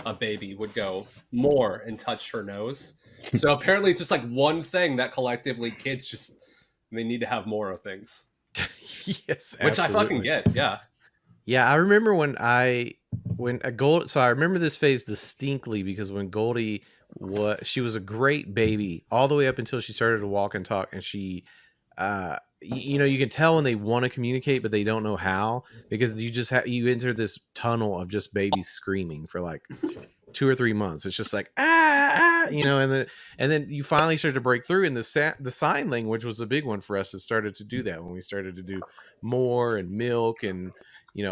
a baby would go more and touch her nose. So apparently it's just like one thing that collectively kids just, they need to have more of things. Yes, Which absolutely. I fucking get. Yeah. Yeah, I remember when I remember this phase distinctly because when Goldie she was a great baby all the way up until she started to walk and talk, and she you can tell when they want to communicate but they don't know how, because you just you enter this tunnel of just babies screaming for like 2 or 3 months. It's just like and then you finally start to break through, and the sign language was a big one for us. It started to do that when we started to do more and milk and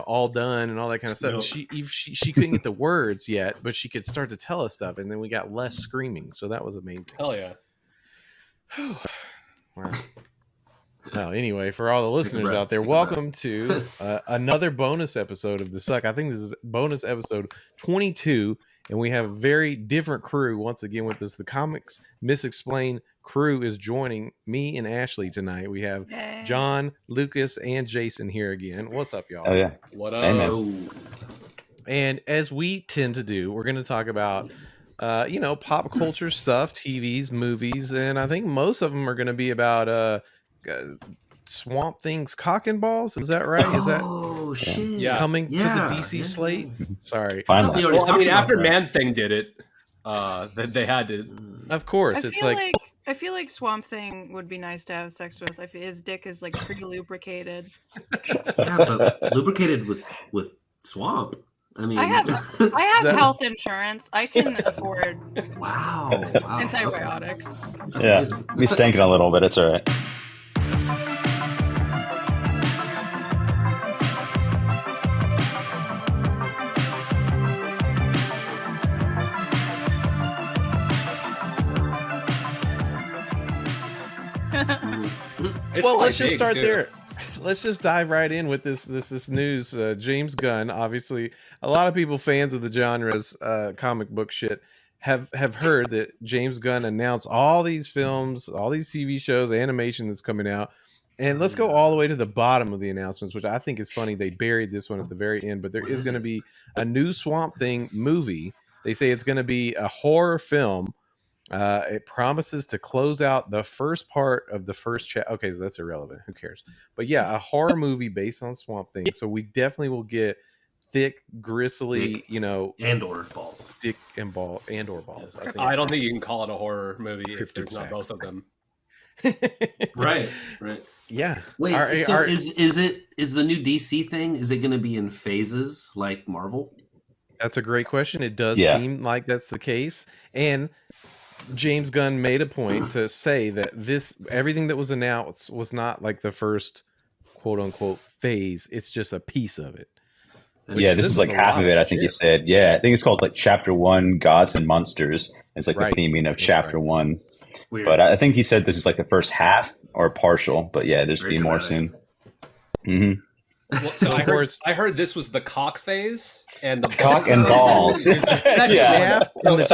all done and all that kind of stuff. She couldn't get the words yet, but she could start to tell us stuff, and then we got less screaming, so that was amazing. Hell yeah. Wow. Well, anyway, for all the listeners out there, welcome to another bonus episode of the Succ. I think this is bonus episode 22, and we have a very different crew once again with us. The Comics Misexplained crew is joining me and Ashley tonight. We have John, Lucas, and Jason here again. What's up, y'all? Oh yeah. What up? Amen. And as we tend to do, we're going to talk about pop culture stuff, TVs, movies, and I think most of them are going to be about Swamp Thing's cock and balls. Is that right? Is that shit coming to the DC slate? Sorry. Finally. Well, I mean, after Man Thing did it, they had to. Of course, I feel like Swamp Thing would be nice to have sex with. If his dick is like pretty lubricated. Yeah, but lubricated with swamp. I mean, I have health insurance. I can afford wow. antibiotics. Okay. Yeah, he's stinking a little bit. It's all right. Well, let's just start there. Let's just dive right in with this news. James Gunn, obviously, a lot of people fans of the genres, comic book shit, have heard that James Gunn announced all these films, all these TV shows, animation that's coming out. And let's go all the way to the bottom of the announcements, which I think is funny. They buried this one at the very end, but there is going to be a new Swamp Thing movie. They say it's going to be a horror film. It promises to close out the first part of the first chapter. Okay, so that's irrelevant. Who cares? But yeah, a horror movie based on Swamp Thing. So we definitely will get thick, gristly, and/or balls, dick and ball and/or balls. I don't think you can call it a horror movie if there's not both of them. Right. Yeah. Wait. Is the new DC thing? Is it going to be in phases like Marvel? That's a great question. It does seem like that's the case, and James Gunn made a point to say that everything that was announced was not like the first quote unquote phase. It's just a piece of it. Yeah, this is like half of it, I think he said. Yeah, I think it's called like Chapter 1, Gods and Monsters. It's like the theming of Chapter 1. Weird. But I think he said this is like the first half or partial. But yeah, there's going to be more soon. Mm-hmm. Well, so I heard this was the cock phase and the cock and balls. So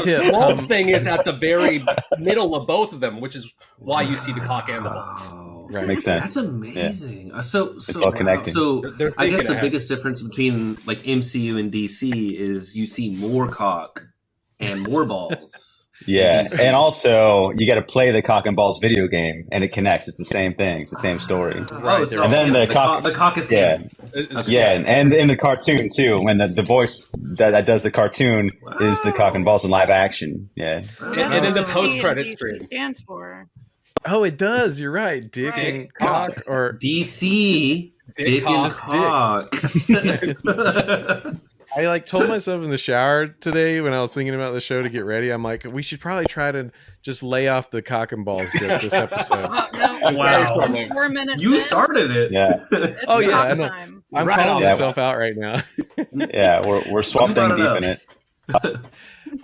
Swamp Thing is at the very middle of both of them, which is why you see the cock and the balls. Right. Makes sense. That's amazing. Yeah. So it's all connected. So I guess the biggest difference between like MCU and DC is you see more cock and more balls. Yeah, and also you got to play the cock and balls video game, and it connects. It's the same thing. It's the same story. Right. And then the cock is canon. Yeah, and in the cartoon too, when the voice that does the cartoon is the cock and balls in live action. Yeah, and in the post credit screen stands for. Oh, it does. You're right. Dick and cock, or DC. Dick and cock. I told myself in the shower today when I was thinking about the show to get ready, I'm like, we should probably try to just lay off the cock and balls joke this episode. Wow. 4 minutes. You started it. Yeah. Oh yeah. I know. I'm calling myself out right now. Yeah, we're swamping deep in it.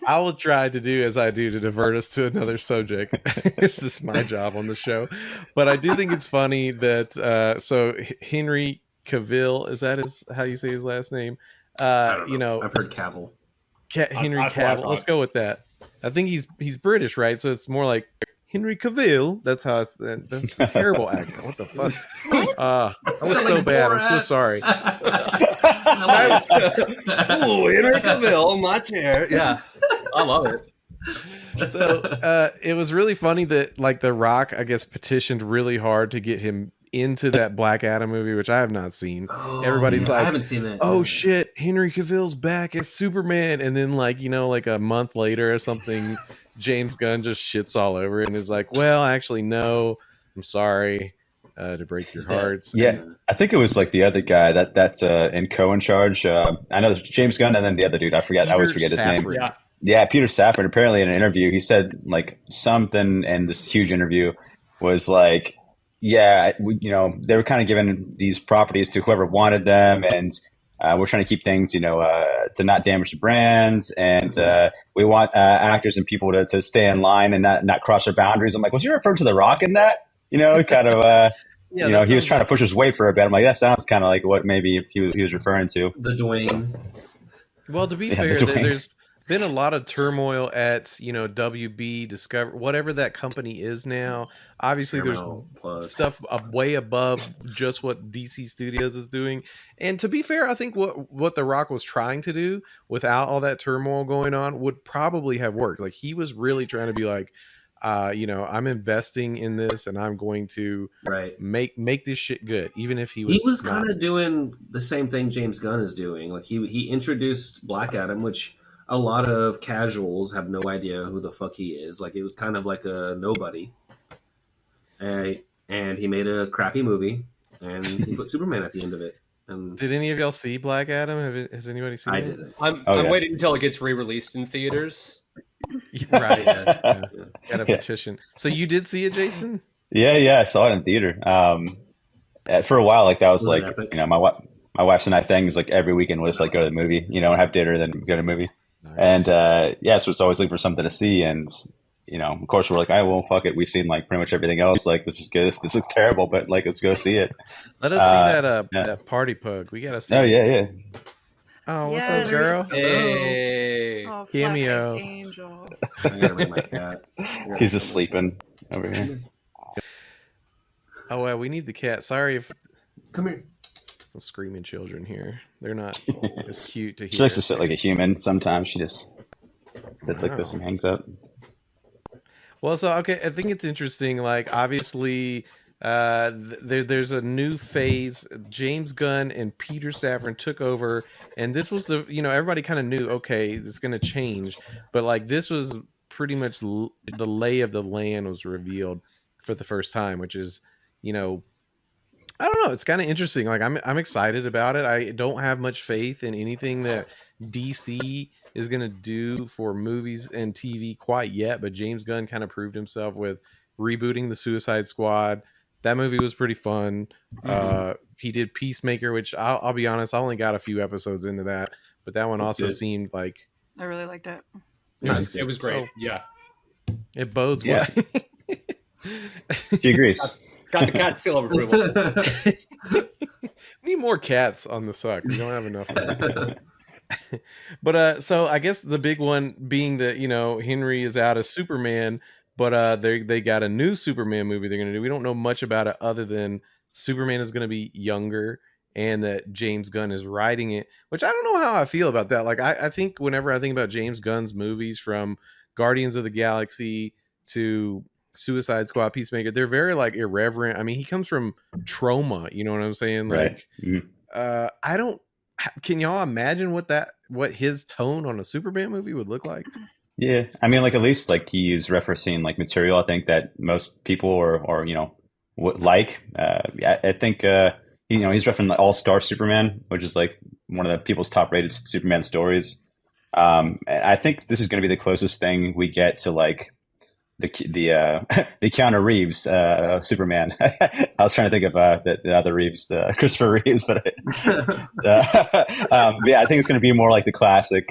I will try to do as I do to divert us to another subject. This is my job on the show. But I do think it's funny that so Henry Cavill, is that how you say his last name? I've heard Cavill. Henry Cavill. Let's go with that. I think he's British, right? So it's more like Henry Cavill. That's how it's. That's a terrible accent. What the fuck? I was so bad. I'm so sorry. Oh, Henry Cavill, my chair. Yeah, I love it. So it was really funny that like The Rock, I guess, petitioned really hard to get him into that Black Adam movie, which I have not seen. Everybody's like, I haven't seen that. Oh shit, Henry Cavill's back as Superman, and then like like a month later or something, James Gunn just shits all over it and is like, well, actually, no, I'm sorry to break your hearts. Yeah, I think it was like the other guy that's in co-in-charge. I know there's James Gunn and then the other dude. I always forget his name. Yeah, Peter Safran. Apparently, in an interview, he said like something in this huge interview was like, yeah, they were kind of giving these properties to whoever wanted them, and we're trying to keep things, to not damage the brands, and we want actors and people to stay in line and not cross their boundaries. I'm like, was you referring to The Rock in that? Kind of, he was trying to push his weight for a bit. I'm like, that sounds kind of like what maybe he was referring to. The Dwayne. Well, to be fair, there's been a lot of turmoil at WB, Discover, whatever that company is now. Obviously, there's stuff way above just what DC Studios is doing. And to be fair, I think what The Rock was trying to do without all that turmoil going on would probably have worked. Like he was really trying to be like, I'm investing in this, and I'm going to make this shit good, even if he was kind of doing the same thing James Gunn is doing. Like he introduced Black Adam, which a lot of casuals have no idea who the fuck he is. Like it was kind of like a nobody, and he made a crappy movie, and he put Superman at the end of it. And did any of y'all see Black Adam? Has anybody seen it? I didn't. I'm waiting until it gets re-released in theaters. Right. Yeah. Got a petition. So you did see it, Jason? Yeah, I saw it in theater. For a while, like that was like epic. My wife's and I thing is like every weekend was like go to the movie, and have dinner, then go to the movie. Nice. And so it's always looking for something to see, and of course we're like, well, fuck it, we've seen like pretty much everything else. Like this is good, this looks terrible, but like let's go see it. Let us see that party pug. We gotta see. Oh yeah. Oh, what's up, girl? Hey, cameo. Angel. I gotta bring my cat. She's just sleeping over here. Oh well, we need the cat. Sorry if come here. Some screaming children here. They're not as cute to hear. She likes to sit like a human. Sometimes she just sits like this and hangs up. Well, so okay, I think it's interesting. Like, obviously, there's a new phase. James Gunn and Peter Safran took over, and this was everybody kind of knew, okay, it's going to change, but like this was pretty much the lay of the land was revealed for the first time, which is, I don't know. It's kind of interesting. Like I'm excited about it. I don't have much faith in anything that DC is going to do for movies and TV quite yet. But James Gunn kind of proved himself with rebooting the Suicide Squad. That movie was pretty fun. He did Peacemaker, which I'll be honest, I only got a few episodes into that, but that one also seemed like I really liked it. It was great. Yeah, it bodes well. She agrees. Got the cat seal of approval. We need more cats on the Succ. We don't have enough. But so I guess the big one being that Henry is out as Superman, but they got a new Superman movie they're gonna do. We don't know much about it other than Superman is gonna be younger and that James Gunn is writing it, which I don't know how I feel about that. Like I think whenever I think about James Gunn's movies, from Guardians of the Galaxy to Suicide Squad, Peacemaker, they're very like irreverent. I mean, he comes from trauma, you know what I'm saying? Like, I don't. Can y'all imagine what his tone on a Superman movie would look like? Yeah, I mean, like at least like he's referencing like material I think that most people or would like. I think he's referencing All-Star Superman, which is like one of the people's top-rated Superman stories. I think this is going to be the closest thing we get to like the Keanu Reeves Superman. I was trying to think of the other Reeves, Christopher Reeves, but yeah, I think it's going to be more like the classic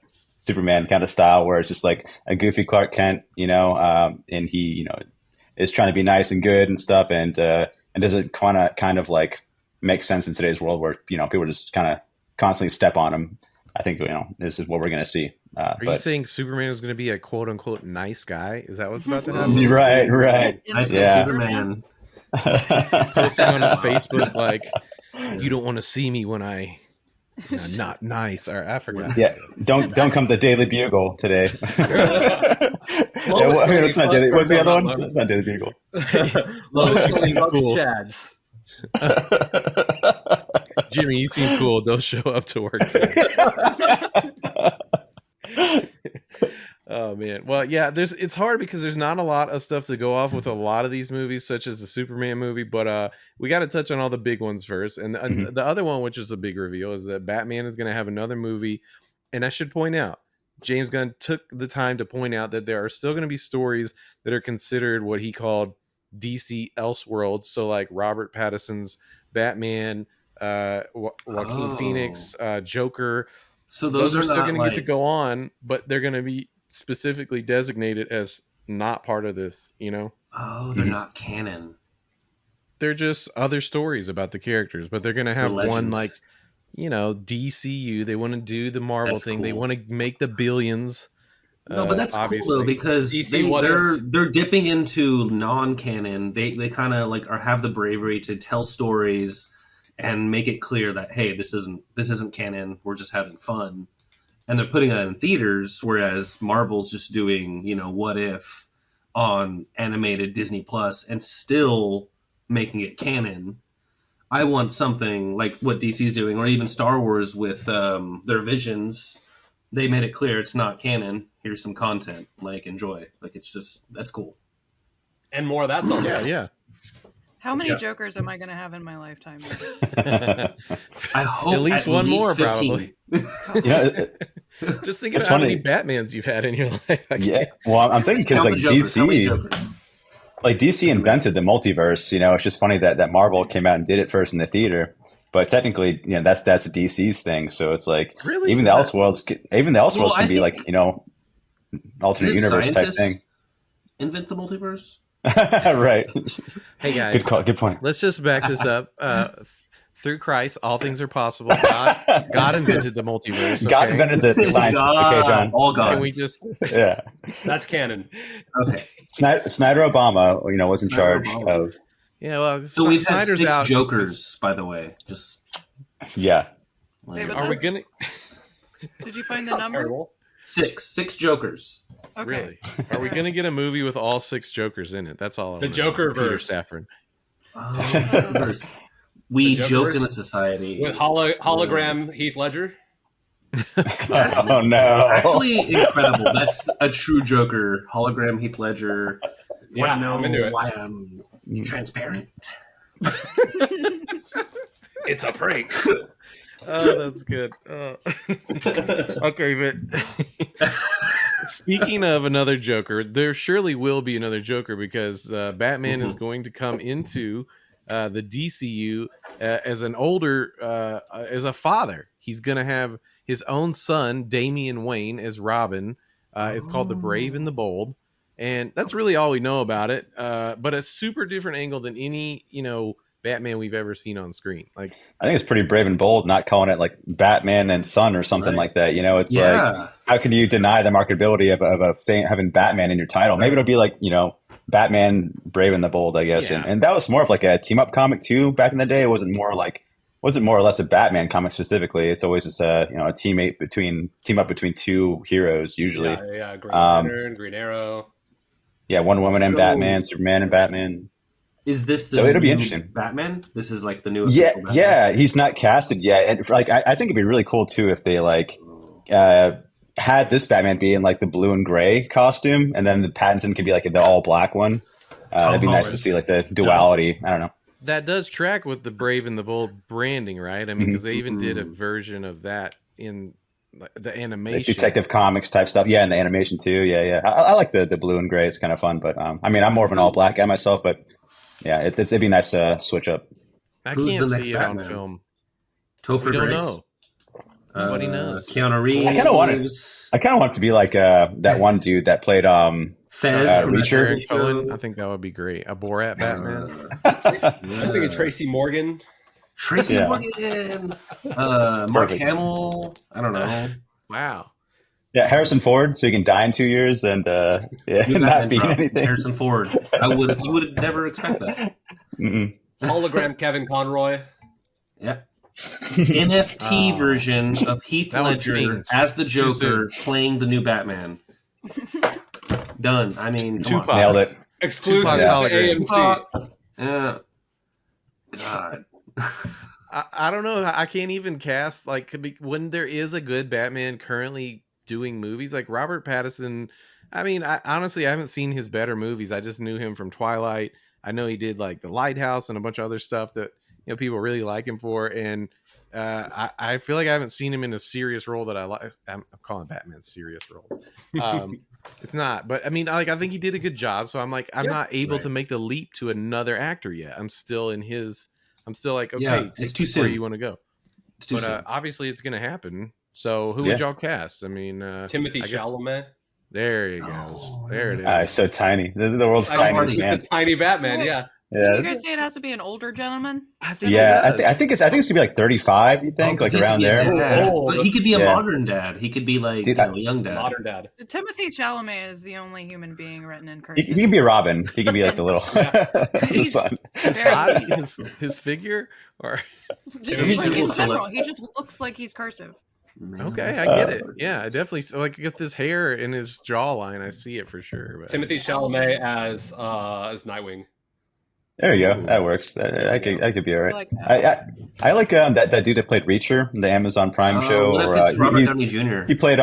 Superman kind of style, where it's just like a goofy Clark Kent, and he is trying to be nice and good and stuff, and doesn't kind of like make sense in today's world where people just kind of constantly step on him. I think this is what we're going to see. Are you saying Superman is going to be a quote unquote nice guy? Is that what's about to happen? Right. Nice guy Superman. Posting on his Facebook like, you don't want to see me when I not nice. Or I forgot. Yeah, don't come to the Daily Bugle today. Well, it's not Daily. What's the other one? It's not Daily Bugle. Lois, you seem cool. Chads. Jimmy, you seem cool. Don't show up to work today. Oh man. Well, yeah, it's hard because there's not a lot of stuff to go off with a lot of these movies, such as the Superman movie, but we got to touch on all the big ones first. And the other one, which is a big reveal, is that Batman is going to have another movie. And I should point out, James Gunn took the time to point out that there are still going to be stories that are considered what he called DC Elseworlds. So like Robert Pattinson's Batman, Joaquin Phoenix, Joker. So those are still not going to get to go on, but they're going to be specifically designated as not part of this, Oh, they're not canon. They're just other stories about the characters, but they're going to have one like, DCU. They want to do the Marvel thing. Cool. They want to make the billions. No, but that's obviously cool though, because they're dipping into non-canon. They kind of like have the bravery to tell stories and make it clear that, hey, this isn't canon. We're just having fun. And they're putting that in theaters, whereas Marvel's just doing, What If on animated Disney Plus and still making it canon. I want something like what DC's doing, or even Star Wars with their Visions. They made it clear it's not canon. Here's some content. Enjoy. It's just, that's cool. And more of that's on there. Yeah. How many Jokers am I going to have in my lifetime? I hope at least one more, 15. Probably. Just think about how many Batmans you've had in your life. Yeah. Well, I'm thinking because DC invented the multiverse. It's just funny that Marvel came out and did it first in the theater. But technically, that's DC's thing. So it's like really? Even the Elseworlds can be like alternate universe type thing. Invent the multiverse. Right. Hey guys, good point. Let's just back this up. Through Christ, all things are possible. God invented the multiverse. Okay? God invented the science. Okay, John. All gods. Can we just? Yeah. That's canon. Okay. Snyder Obama, was in charge of. Yeah. Well, so we've had Snyder's 6 out. Jokers, by the way. Just. Yeah. Are we gonna? Did you find the number? Terrible. 6 Jokers. Okay. Really? Are we gonna get a movie with all 6 Jokers in it? That's all. The Joker Peter verse. Safran. Jokerverse. We joke in a society with hologram Heath Ledger. Oh no! Actually, incredible. That's a true Joker hologram Heath Ledger. Yeah, I'm into it. Why I'm transparent. It's a prank. Oh, that's good. Okay, but speaking of another Joker, there surely will be another Joker because Batman is going to come into the DCU as an older, as a father. He's going to have his own son, Damian Wayne, as Robin. It's called The Brave and the Bold. And that's really all we know about it. But a super different angle than any, Batman we've ever seen on screen. I think it's pretty brave and bold not calling it like Batman and Son or something like that. It's like, how can you deny the marketability of having Batman in your title? Maybe it'll be like, Batman, Brave and the Bold, I guess. Yeah. And that was more of like a team up comic too back in the day. It wasn't more or less a Batman comic specifically. It's always just a team up between 2 heroes usually. Yeah, Green Lantern, Green Arrow. Yeah, Wonder Woman and Batman, Superman and Batman. Is this the it'll be interesting. Batman? This is like the new Batman? Yeah, he's not casted yet. And I think it'd be really cool too if they had this Batman be in like the blue and gray costume, and then the Pattinson could be like the all black one. That'd be nice to see like the duality. I don't know. That does track with the Brave and the Bold branding, right? I mean, because they even did a version of that in the animation, like Detective Comics type stuff. Yeah, and the animation too. Yeah. I like the blue and gray. It's kind of fun, but I mean, I'm more of an all black guy myself, but. Yeah, it'd be nice to switch up. Who's can't see it Batman? On film. Topher Grace. Nobody knows. Keanu Reeves. I kind of want it to be like that one dude that played Fez from Reacher. I think that would be great. A Borat Batman. I was thinking Tracy Morgan. Tracy Morgan, Mark Hamill. I don't know. Wow. Yeah, Harrison Ford, so he can die in 2 years and not be anything. Harrison Ford. You would never expect that. Hologram Kevin Conroy. Yeah. NFT version of Heath Ledger as the Joker playing the new Batman. Done. I mean, Tupac. Nailed it. Exclusive to AMC. Yeah. God. I don't know. I can't even cast like when there is a good Batman currently doing movies like Robert Pattinson. I mean, honestly, I haven't seen his better movies. I just knew him from Twilight. I know he did like The Lighthouse and a bunch of other stuff that people really like him for. And I feel like I haven't seen him in a serious role that I like. I'm calling Batman serious roles. It's not, but I mean, like I think he did a good job. So I'm like, I'm not able to make the leap to another actor yet. I'm still like, okay, it's too soon. Where you want to go? It's too soon. Obviously, it's going to happen. So who would y'all cast? I mean, Timothy Chalamet. There you go. There it is. So tiny. The world's tiniest man. Tiny Batman. Yeah. You guys say it has to be an older gentleman? I think it's gonna be like 35. You think like around there? But he could be a modern dad. He could be like a young dad. Modern dad. Timothy Chalamet is the only human being written in cursive. He can be a Robin. He can be like the little the son. His body, his figure, or just like in general, he just looks like he's cursive. Okay, I get it. Yeah, I definitely like get this hair in his jawline. I see it for sure. But. Timothy Chalamet as Nightwing. There you go. That works. I could be all right. I like that dude that played Reacher, the Amazon Prime show. What if it's Robert Downey Jr.? He played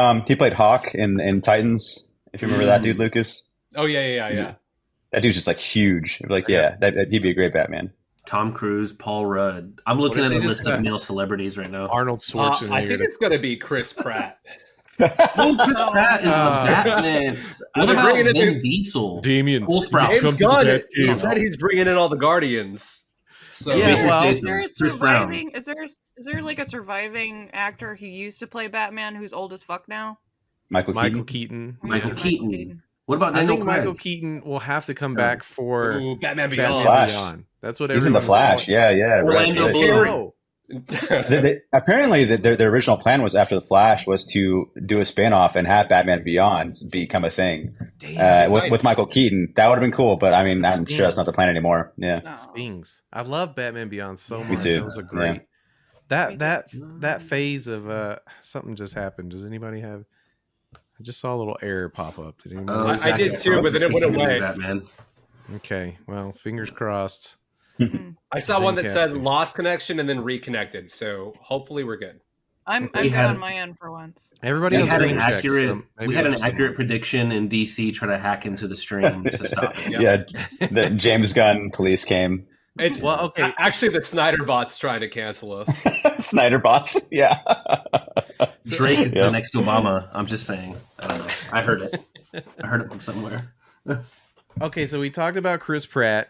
Hawk in Titans. If you remember that dude, Lucas. Oh yeah. That dude's just like huge. Like he'd be a great Batman. Tom Cruise, Paul Rudd. I'm looking at a list of male celebrities right now. Arnold Schwarzenegger. I think it's gonna be Chris Pratt. Chris Pratt is the Batman. What about Vin Diesel? Damien. James Gunn. He said he's bringing in all the Guardians. So is there a surviving? Is there like a surviving actor who used to play Batman who's old as fuck now? Michael Keaton. Michael Keaton. What about Daniel Craig? Michael Keaton will have to come back for Batman Beyond. Flash. That's what he's in the Flash. Saying. Yeah. Orlando Bloom. Apparently, their original plan was after the Flash was to do a spin-off and have Batman Beyond become a thing with Michael Keaton. That would have been cool, but I mean, I'm sure that's not the plan anymore. Yeah, no. Stings. I love Batman Beyond so much. Me too. It was a great that phase of something just happened. Does anybody have? I just saw a little error pop up. Did anybody? I did too, but then it went away. Batman. Okay, well, fingers crossed. I saw one that said lost connection and then reconnected, so hopefully we're good. I'm good on my end for once. Everybody we had an accurate prediction, and DC tried to hack into the stream to stop it. Yeah, the James Gunn police came. Okay. Actually, the Snyder bot's trying to cancel us. Snyder bots, yeah. Drake is the next Obama. I'm just saying. I don't know. I heard it. I heard it from somewhere. Okay, so we talked about Chris Pratt.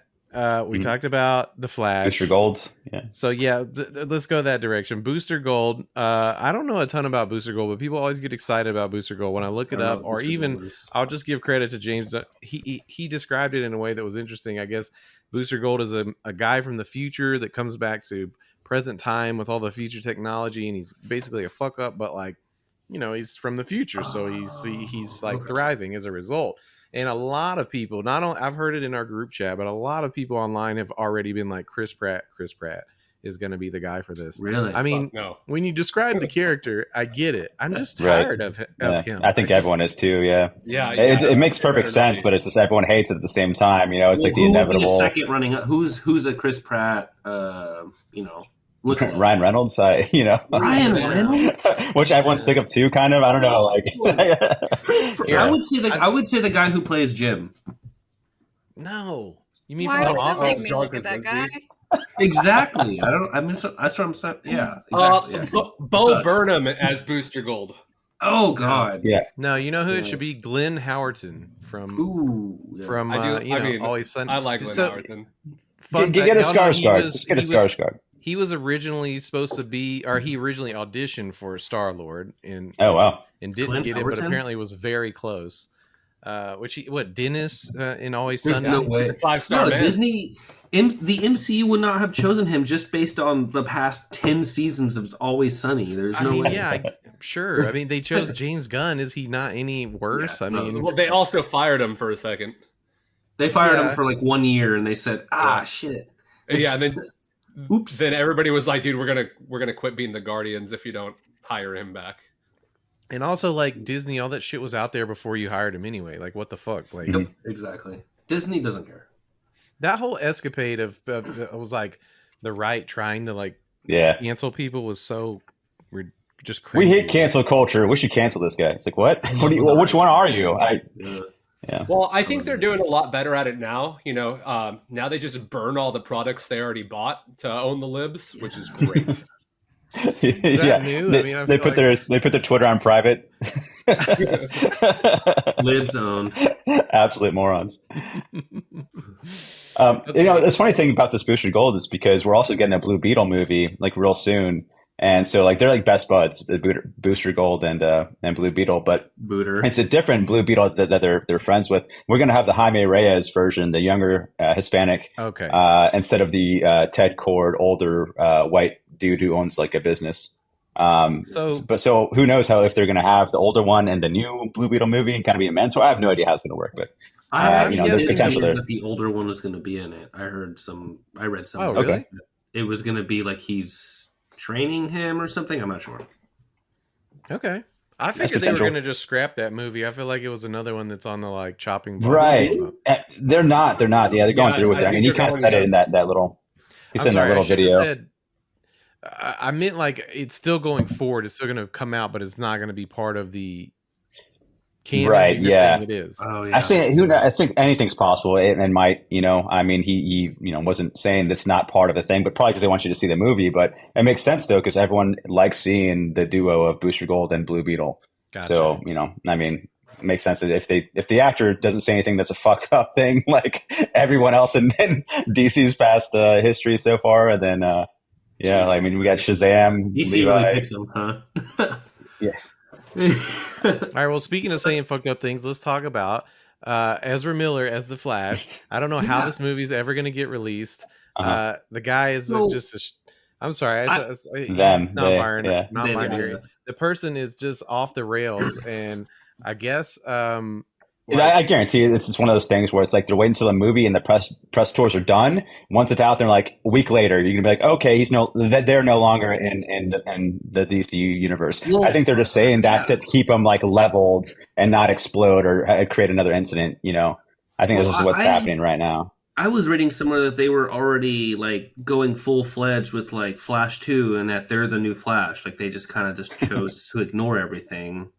We talked about the Flash. Booster Gold. Yeah. So yeah, let's go that direction. Booster Gold. I don't know a ton about Booster Gold, but people always get excited about Booster Gold when I look it up, or even I'll just give credit to James. He described it in a way that was interesting. I guess Booster Gold is a guy from the future that comes back to present time with all the future technology, and he's basically a fuck up, but like, he's from the future, so he's like thriving as a result. And a lot of people, not only I've heard it in our group chat, but a lot of people online have already been like, Chris Pratt is going to be the guy for this. Really? I mean, when you describe the character, I get it. I'm just tired of him. I think everyone is too. Yeah. Yeah. It makes perfect sense, but it's just everyone hates it at the same time. It's like the inevitable. Second running up. Who's a Chris Pratt? Ryan Reynolds, Ryan Reynolds, which everyone's sick of too, kind of. I don't know, like. I would say the guy who plays Jim. No, you mean why from the make Office? me look at that guy? Exactly. That's what I'm saying. Yeah. Exactly. Bo Burnham as Booster Gold. Oh God. Yeah. No, you know who it should be? Glenn Howerton from Always Sunny. I like Glenn Howerton. Get a Skarsgård. Just get a Skarsgård. He was originally supposed to be, or he originally auditioned for Star-Lord, and didn't get it, but apparently was very close. Dennis in Always Sunny? No way. 5-star man. Disney. the MCU would not have chosen him just based on the past 10 seasons of It's Always Sunny. There's no way. Yeah, sure. I mean, they chose James Gunn. Is he not any worse? Yeah, I mean, well, they also fired him for a second. They fired him for like 1 year, and they said, shit. Yeah, and then oops. Then everybody was like, dude, we're gonna quit being the Guardians if you don't hire him back. And also, like, Disney, all that shit was out there before you hired him anyway. Like, what the fuck? Like, Yep, exactly. Disney doesn't care. That whole escapade of was like the right trying to like cancel people was so just crazy. We hate cancel culture. We should cancel this guy. It's like, what? Which one are you? Yeah. Well, I think they're doing a lot better at it now. You know, now they just burn all the products they already bought to own the libs, which is great. Is that new? They put their Twitter on private. Libs owned. Absolute morons. You know, the funny thing about this Booster Gold is because we're also getting a Blue Beetle movie like real soon, and so like they're like best buds, Booster Gold and Blue Beetle, but it's a different Blue Beetle that they're friends with. We're gonna have the Jaime Reyes version, the younger Hispanic, instead of the Ted Kord older white dude who owns like a business. So who knows if they're gonna have the older one and the new Blue Beetle movie kind of be a mentor. I have no idea how it's gonna work, but. There's potential there. That the older one was going to be in it. I read something. Oh, really? It was going to be like he's training him or something. I'm not sure. Okay. I figured they were going to just scrap that movie. I feel like it was another one that's on the like chopping block. Right. They're not. Yeah, they're going through with it. I mean, he kind of said it in that little. He said in that little video. I meant like it's still going forward. It's still going to come out, but it's not going to be part of the. Right. Yeah. It is. Oh, yeah. I think anything's possible. And might, I mean, he wasn't saying that's not part of a thing, but probably because they want you to see the movie. But it makes sense though, because everyone likes seeing the duo of Booster Gold and Blue Beetle. Gotcha. So I mean, it makes sense that if the actor doesn't say anything that's a fucked up thing, like everyone else in DC's past history so far, and then I mean, we got Shazam. DC Levi. really picks him, huh? Yeah. All right. Well, speaking of saying fucked up things, let's talk about Ezra Miller as the Flash. I don't know how this movie's ever going to get released. The guy is I'm sorry. Not binary. The person is just off the rails, and I guess. I guarantee you, it's just one of those things where it's like they're waiting until the movie and the press tours are done. Once it's out there, like a week later, you're gonna be like, okay, they're no longer in the DCU universe. Well, I think they're just saying that to keep them like leveled and not explode or create another incident. I think this is what's happening right now. I was reading somewhere that they were already like going full fledged with like Flash 2, and that they're the new Flash. Like they just kind of just chose to ignore everything.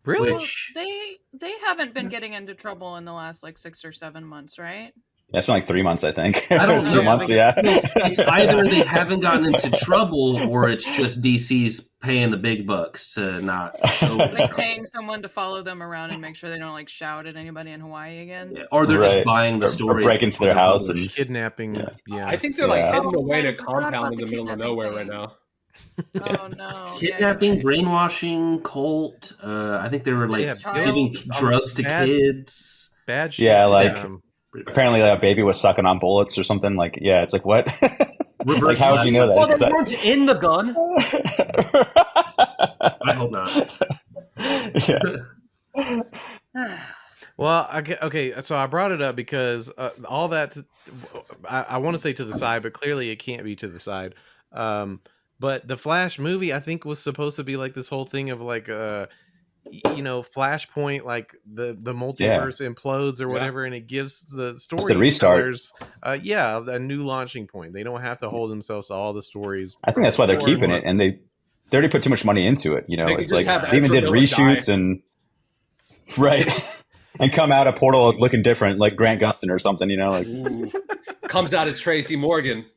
Really? Which, they haven't been getting into trouble in the last like 6 or 7 months, right? Yeah, it's been like 3 months, I think. I don't know. 2 months, yeah. It's either they haven't gotten into trouble, or it's just DC's paying the big bucks to not show like paying someone to follow them around and make sure they don't like shout at anybody in Hawaii again. Yeah. Or they're just buying the story. Or break into their house and kidnapping. Yeah. I think they're like hidden away in a compound in the middle of nowhere right now. Oh no! Kidnapping, brainwashing, cult. I think they were like giving drugs to kids. Bad shit. Yeah, like apparently a baby was sucking on bullets or something. Like, yeah, it's like what? Like, how would you know that? Well, they weren't in the gun. I hope not. Yeah. Well, okay. So I brought it up because all that I want to say to the side, but clearly it can't be to the side. But the Flash movie, I think, was supposed to be like this whole thing of like, Flashpoint, like the multiverse implodes or whatever, and it gives the story it's the restart. A new launching point. They don't have to hold themselves to all the stories. I think that's why they're keeping it, and they already put too much money into it. It's like they even did reshoots and and come out a portal looking different, like Grant Gustin or something. Like comes out as Tracy Morgan.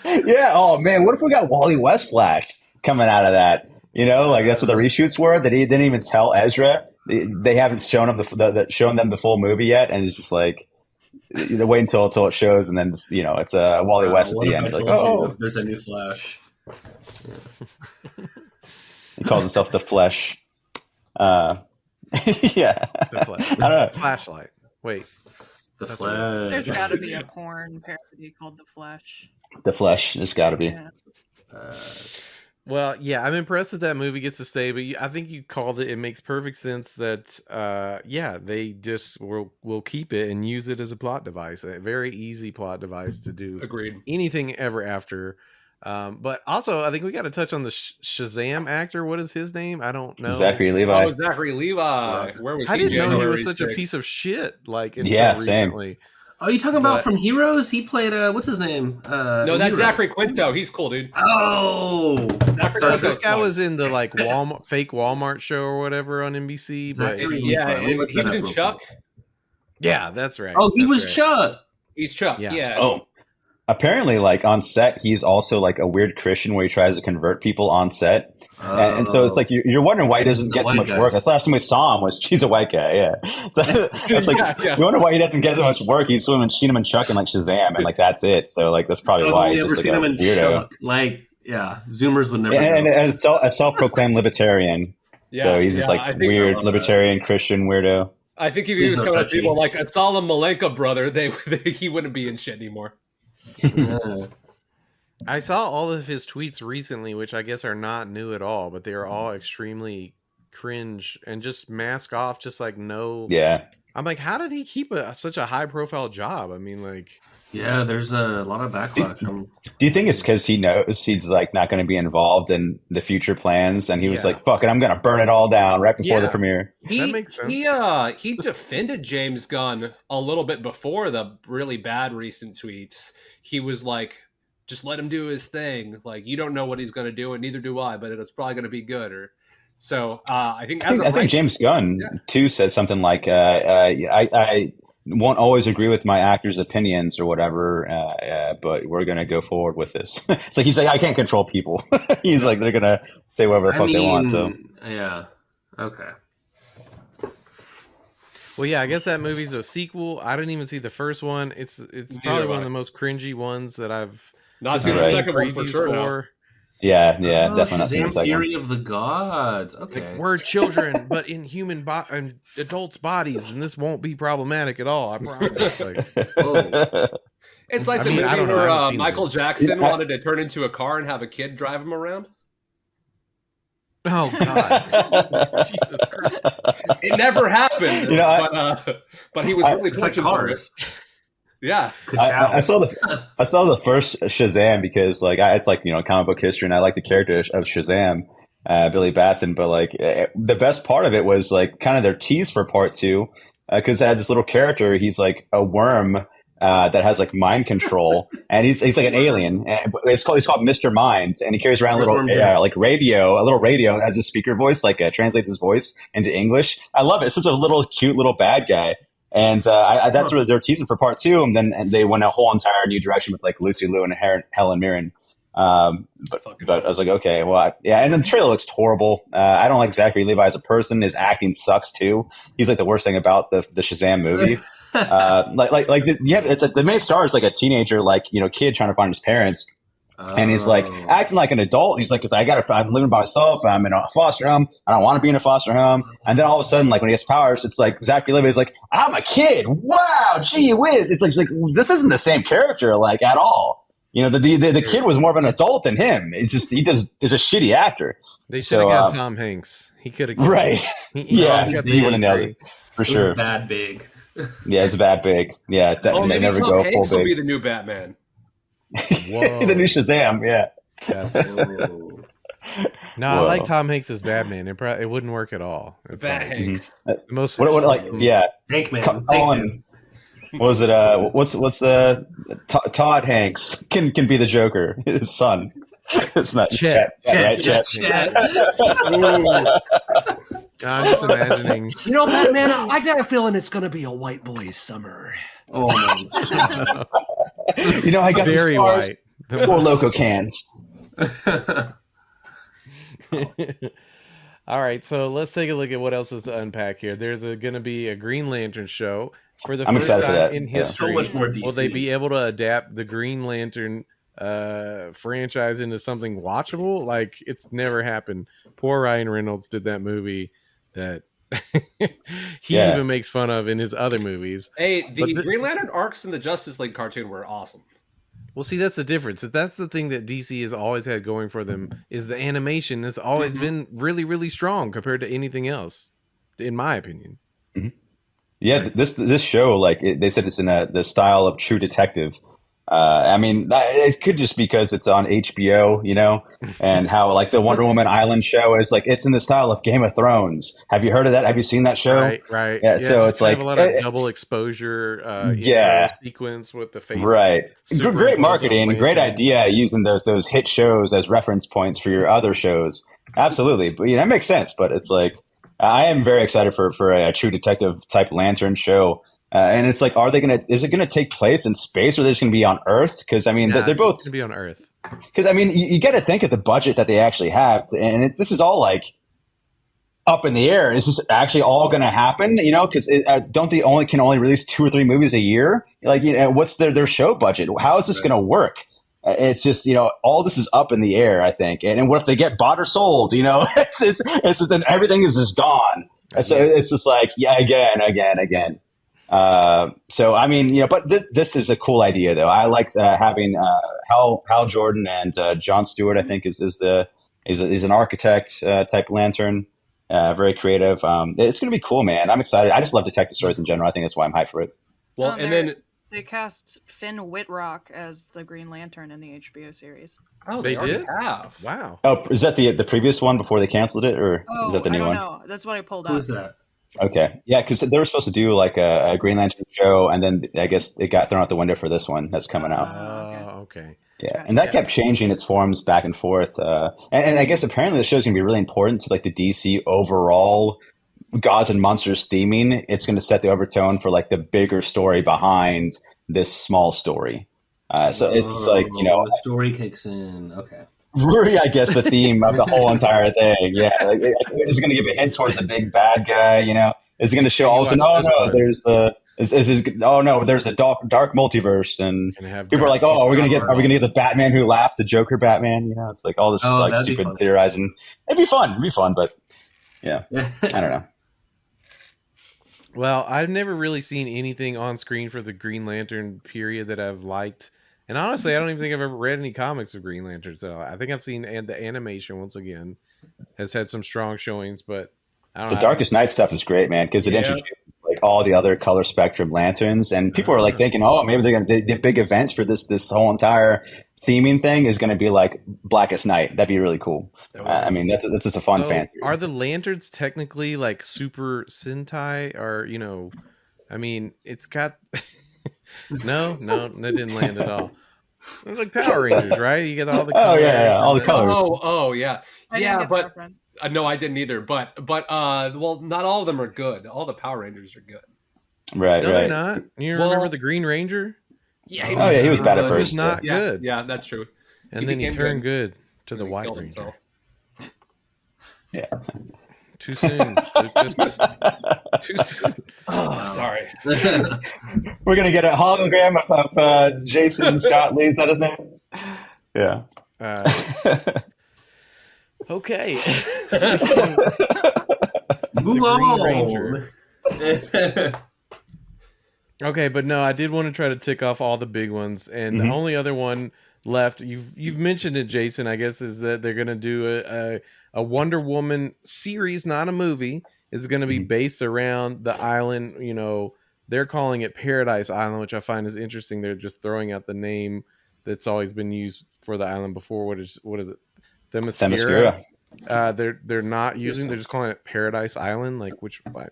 Yeah. Oh man, what if we got Wally West Flash coming out of that? Like that's what the reshoots were. That he didn't even tell Ezra. They haven't shown him shown them the full movie yet, and it's just like wait until it shows, and then it's a Wally West at the end. Like, there's a new Flash. He calls himself the Flesh. Yeah, the Flash. I don't know. Flashlight. Wait. The Flesh. There's got to be a porn parody called The Flesh. The Flesh. There's got to be. Yeah. Well, yeah, I'm impressed that that movie gets to stay, but I think you called it. It makes perfect sense that, they just will keep it and use it as a plot device, a very easy plot device to do. Agreed. Anything ever after. But also, I think we got to touch on the Shazam actor. What is his name? I don't know. Zachary Levi. Oh, Zachary Levi. Where was he? I didn't know he January was such 6th? a piece of shit. Like, until recently. Oh, you talking about from Heroes? He played what's his name? No, that's Zachary Quinto. He's cool, dude. Oh, so this guy was in the like fake Walmart show or whatever on NBC. But he was in Chuck. Yeah, that's right. Oh, he was right. Chuck. He's Chuck. Yeah. Oh, apparently, like on set, he's also like a weird Christian where he tries to convert people on set. And so it's like you're wondering why he doesn't get so much work. That's the last time we saw him was he's a white guy, yeah. So it's like you wonder why he doesn't get so much work. He's seen him in Chuck and like Shazam, and like that's it. So like that's probably why he's just like a weirdo. Chuck. Like Zoomers would never. And a self-proclaimed libertarian. Yeah, so he's just like weird libertarian Christian weirdo. I think if he was coming at people like a Salam Malenka brother, he wouldn't be in shit anymore. I saw all of his tweets recently, which I guess are not new at all, but they are all extremely cringe and just mask off, just like no. Yeah. I'm like, how did he keep such a high profile job? I mean, like. Yeah, there's a lot of backlash. Do you think it's because he knows he's like not going to be involved in the future plans, and he was like, "Fuck it, I'm going to burn it all down right before the premiere." That makes sense. He defended James Gunn a little bit before the really bad recent tweets. He was like, just let him do his thing. Like, you don't know what he's going to do, and neither do I, but it's probably going to be good. I think James Gunn too says something like, I won't always agree with my actors' opinions or whatever, but we're going to go forward with this. It's like, he's like, I can't control people. He's like, they're going to say whatever the fuck they want. So yeah. Okay. Well, yeah, I guess that movie's a sequel. I didn't even see the first one. It's probably one of the most cringy ones that I've not seen the second one for sure. Yeah, definitely not seen the second. Theory of the Gods. Okay, like, we're children, but in and adults' bodies, and this won't be problematic at all. I promise. It's like the movie where Michael Jackson wanted to turn into a car and have a kid drive him around. Oh God! Jesus Christ! It never happened. But he was really pushing for it. Yeah, I saw the first Shazam because like it's like comic book history, and I like the character of Shazam, Billy Batson. But like the best part of it was like kind of their tease for part two, because it had this little character. He's like a worm that has like mind control, and he's like an alien. And he's called Mr. Mind, and he carries around a little radio as a speaker voice, like translates his voice into English. I love it. It's such a little cute little bad guy. And that's what they're teasing for part two, and they went a whole entire new direction with like Lucy Liu and Helen Mirren. But I was like, okay, well, and the trailer looks horrible. I don't like Zachary Levi as a person. His acting sucks too. He's like the worst thing about the Shazam movie. The main star is like a teenager, kid trying to find his parents. And he's like acting like an adult. He's like, I'm living by myself. I'm in a foster home. I don't want to be in a foster home. And then all of a sudden, like when he gets powers, it's like Zachary Levi is like, I'm a kid. Wow, gee whiz. It's like this isn't the same character like at all. The kid was more of an adult than him. It's just is a shitty actor. They should have got Tom Hanks. He could have right. He would have nailed it for sure. It was bad big. Yeah, it's a bad big. Yeah, maybe never Tom go Hanks full will big. be the new Batman. Whoa. The new Shazam, yeah. No, I like Tom Hanks as Batman. It wouldn't work at all. Hanks. The most Hankman. What was it? What's the Todd Hanks can be the Joker, his son. It's not Chet. I'm just imagining. Batman, I got a feeling it's going to be a white boy's summer. Oh no. I got very white. Or Loco cans. All right, so let's take a look at what else is to unpack here. There's going to be a Green Lantern show for the first time in history. So much more DC. Will they be able to adapt the Green Lantern franchise into something watchable? Like, it's never happened. Poor Ryan Reynolds did that movie that he even makes fun of in his other movies. Hey, the Green Lantern arcs in the Justice League cartoon were awesome. Well, see, that's the difference. That's the thing that DC has always had going for them, is the animation has always been really, really strong compared to anything else, in my opinion. Mm-hmm. Yeah, this show, like they said, it's in the style of True Detective. I mean, it could just because it's on HBO, you know, and how like the Wonder Woman Island show is like it's in the style of Game of Thrones. Have you heard of that? Have you seen that show? Right. Yeah, so it's like a lot of double exposure. Sequence with the face. Right. Great marketing, great idea using those hit shows as reference points for your other shows. Absolutely, but that makes sense. But it's like I am very excited for a True Detective type Lantern show. And it's like, is it going to take place in space or are they just going to be on Earth? Because, I mean, they're both going to be on Earth. Because, I mean, you got to think of the budget that they actually have. This is all like up in the air. Is this actually all going to happen? You know, because don't they can only release 2 or 3 movies a year? Like, what's their show budget? How is this going to work? It's just, all this is up in the air, I think. And what if they get bought or sold? It's just, then everything is just gone. So it's just like, again. So I mean, but this is a cool idea though. I like having Hal Jordan and John Stewart. I think is an architect type Lantern, very creative. It's gonna be cool, man. I'm excited. I just love detective stories in general. I think that's why I'm hyped for it. Well, and then they cast Finn Wittrock as the Green Lantern in the HBO series. Oh, they did? Have. Wow. Oh, is that the previous one before they canceled it, or is that the new one? I don't know. That's what I pulled up. Who's that? Okay. Yeah, because they were supposed to do like a Green Lantern show, and then I guess it got thrown out the window for this one that's coming out. Okay. Yeah, and that kept changing its forms back and forth. And I guess apparently the show's going to be really important to like the DC overall Gods and Monsters theming. It's going to set the overtone for like the bigger story behind this small story. So it's like, the story kicks in. Okay. Really, I guess the theme of the whole entire thing. Yeah, it's going to give a hint towards the big bad guy. It's going to show all of a sudden, there's there's a dark multiverse, and people are like, are we going to get the Batman who laughs, the Joker Batman? It's like all this stupid theorizing. It'd be fun, but yeah, I don't know. Well, I've never really seen anything on screen for the Green Lantern period that I've liked. And honestly, I don't even think I've ever read any comics of Green Lantern. So I think I've seen the animation once again has had some strong showings, but I don't know. The Darkest Night stuff is great, man, because it introduces like all the other color spectrum lanterns, and people are like thinking, maybe they're going to the big events for this whole entire theming thing is going to be like Blackest Night. That'd be really cool. I mean, that's just a fun fan theory. Are the lanterns technically like Super Sentai, or I mean, it's got. No, that didn't land at all. It's like Power Rangers, right? You get all the colors. All the colors. But no, I didn't either. But well, not all of them are good. All the Power Rangers are good. Right, no, they're not. You remember the Green Ranger? Yeah. He was bad at first. He was not good. Yeah, that's true. And then he turned good to the White Ranger. Yeah. Too soon. Too soon. Oh, sorry. We're gonna get a hologram of Jason Scott Lee. Is that his name? Yeah. Okay. Move on. Okay, but no, I did want to try to tick off all the big ones, and the only other one left, you've mentioned it, Jason, I guess, is that they're gonna do a Wonder Woman series, not a movie. It's going to be based around the island. They're calling it Paradise Island, which I find is interesting. They're just throwing out the name that's always been used for the island before. What is it? Themyscira. They're not using. They're just calling it Paradise Island. Like,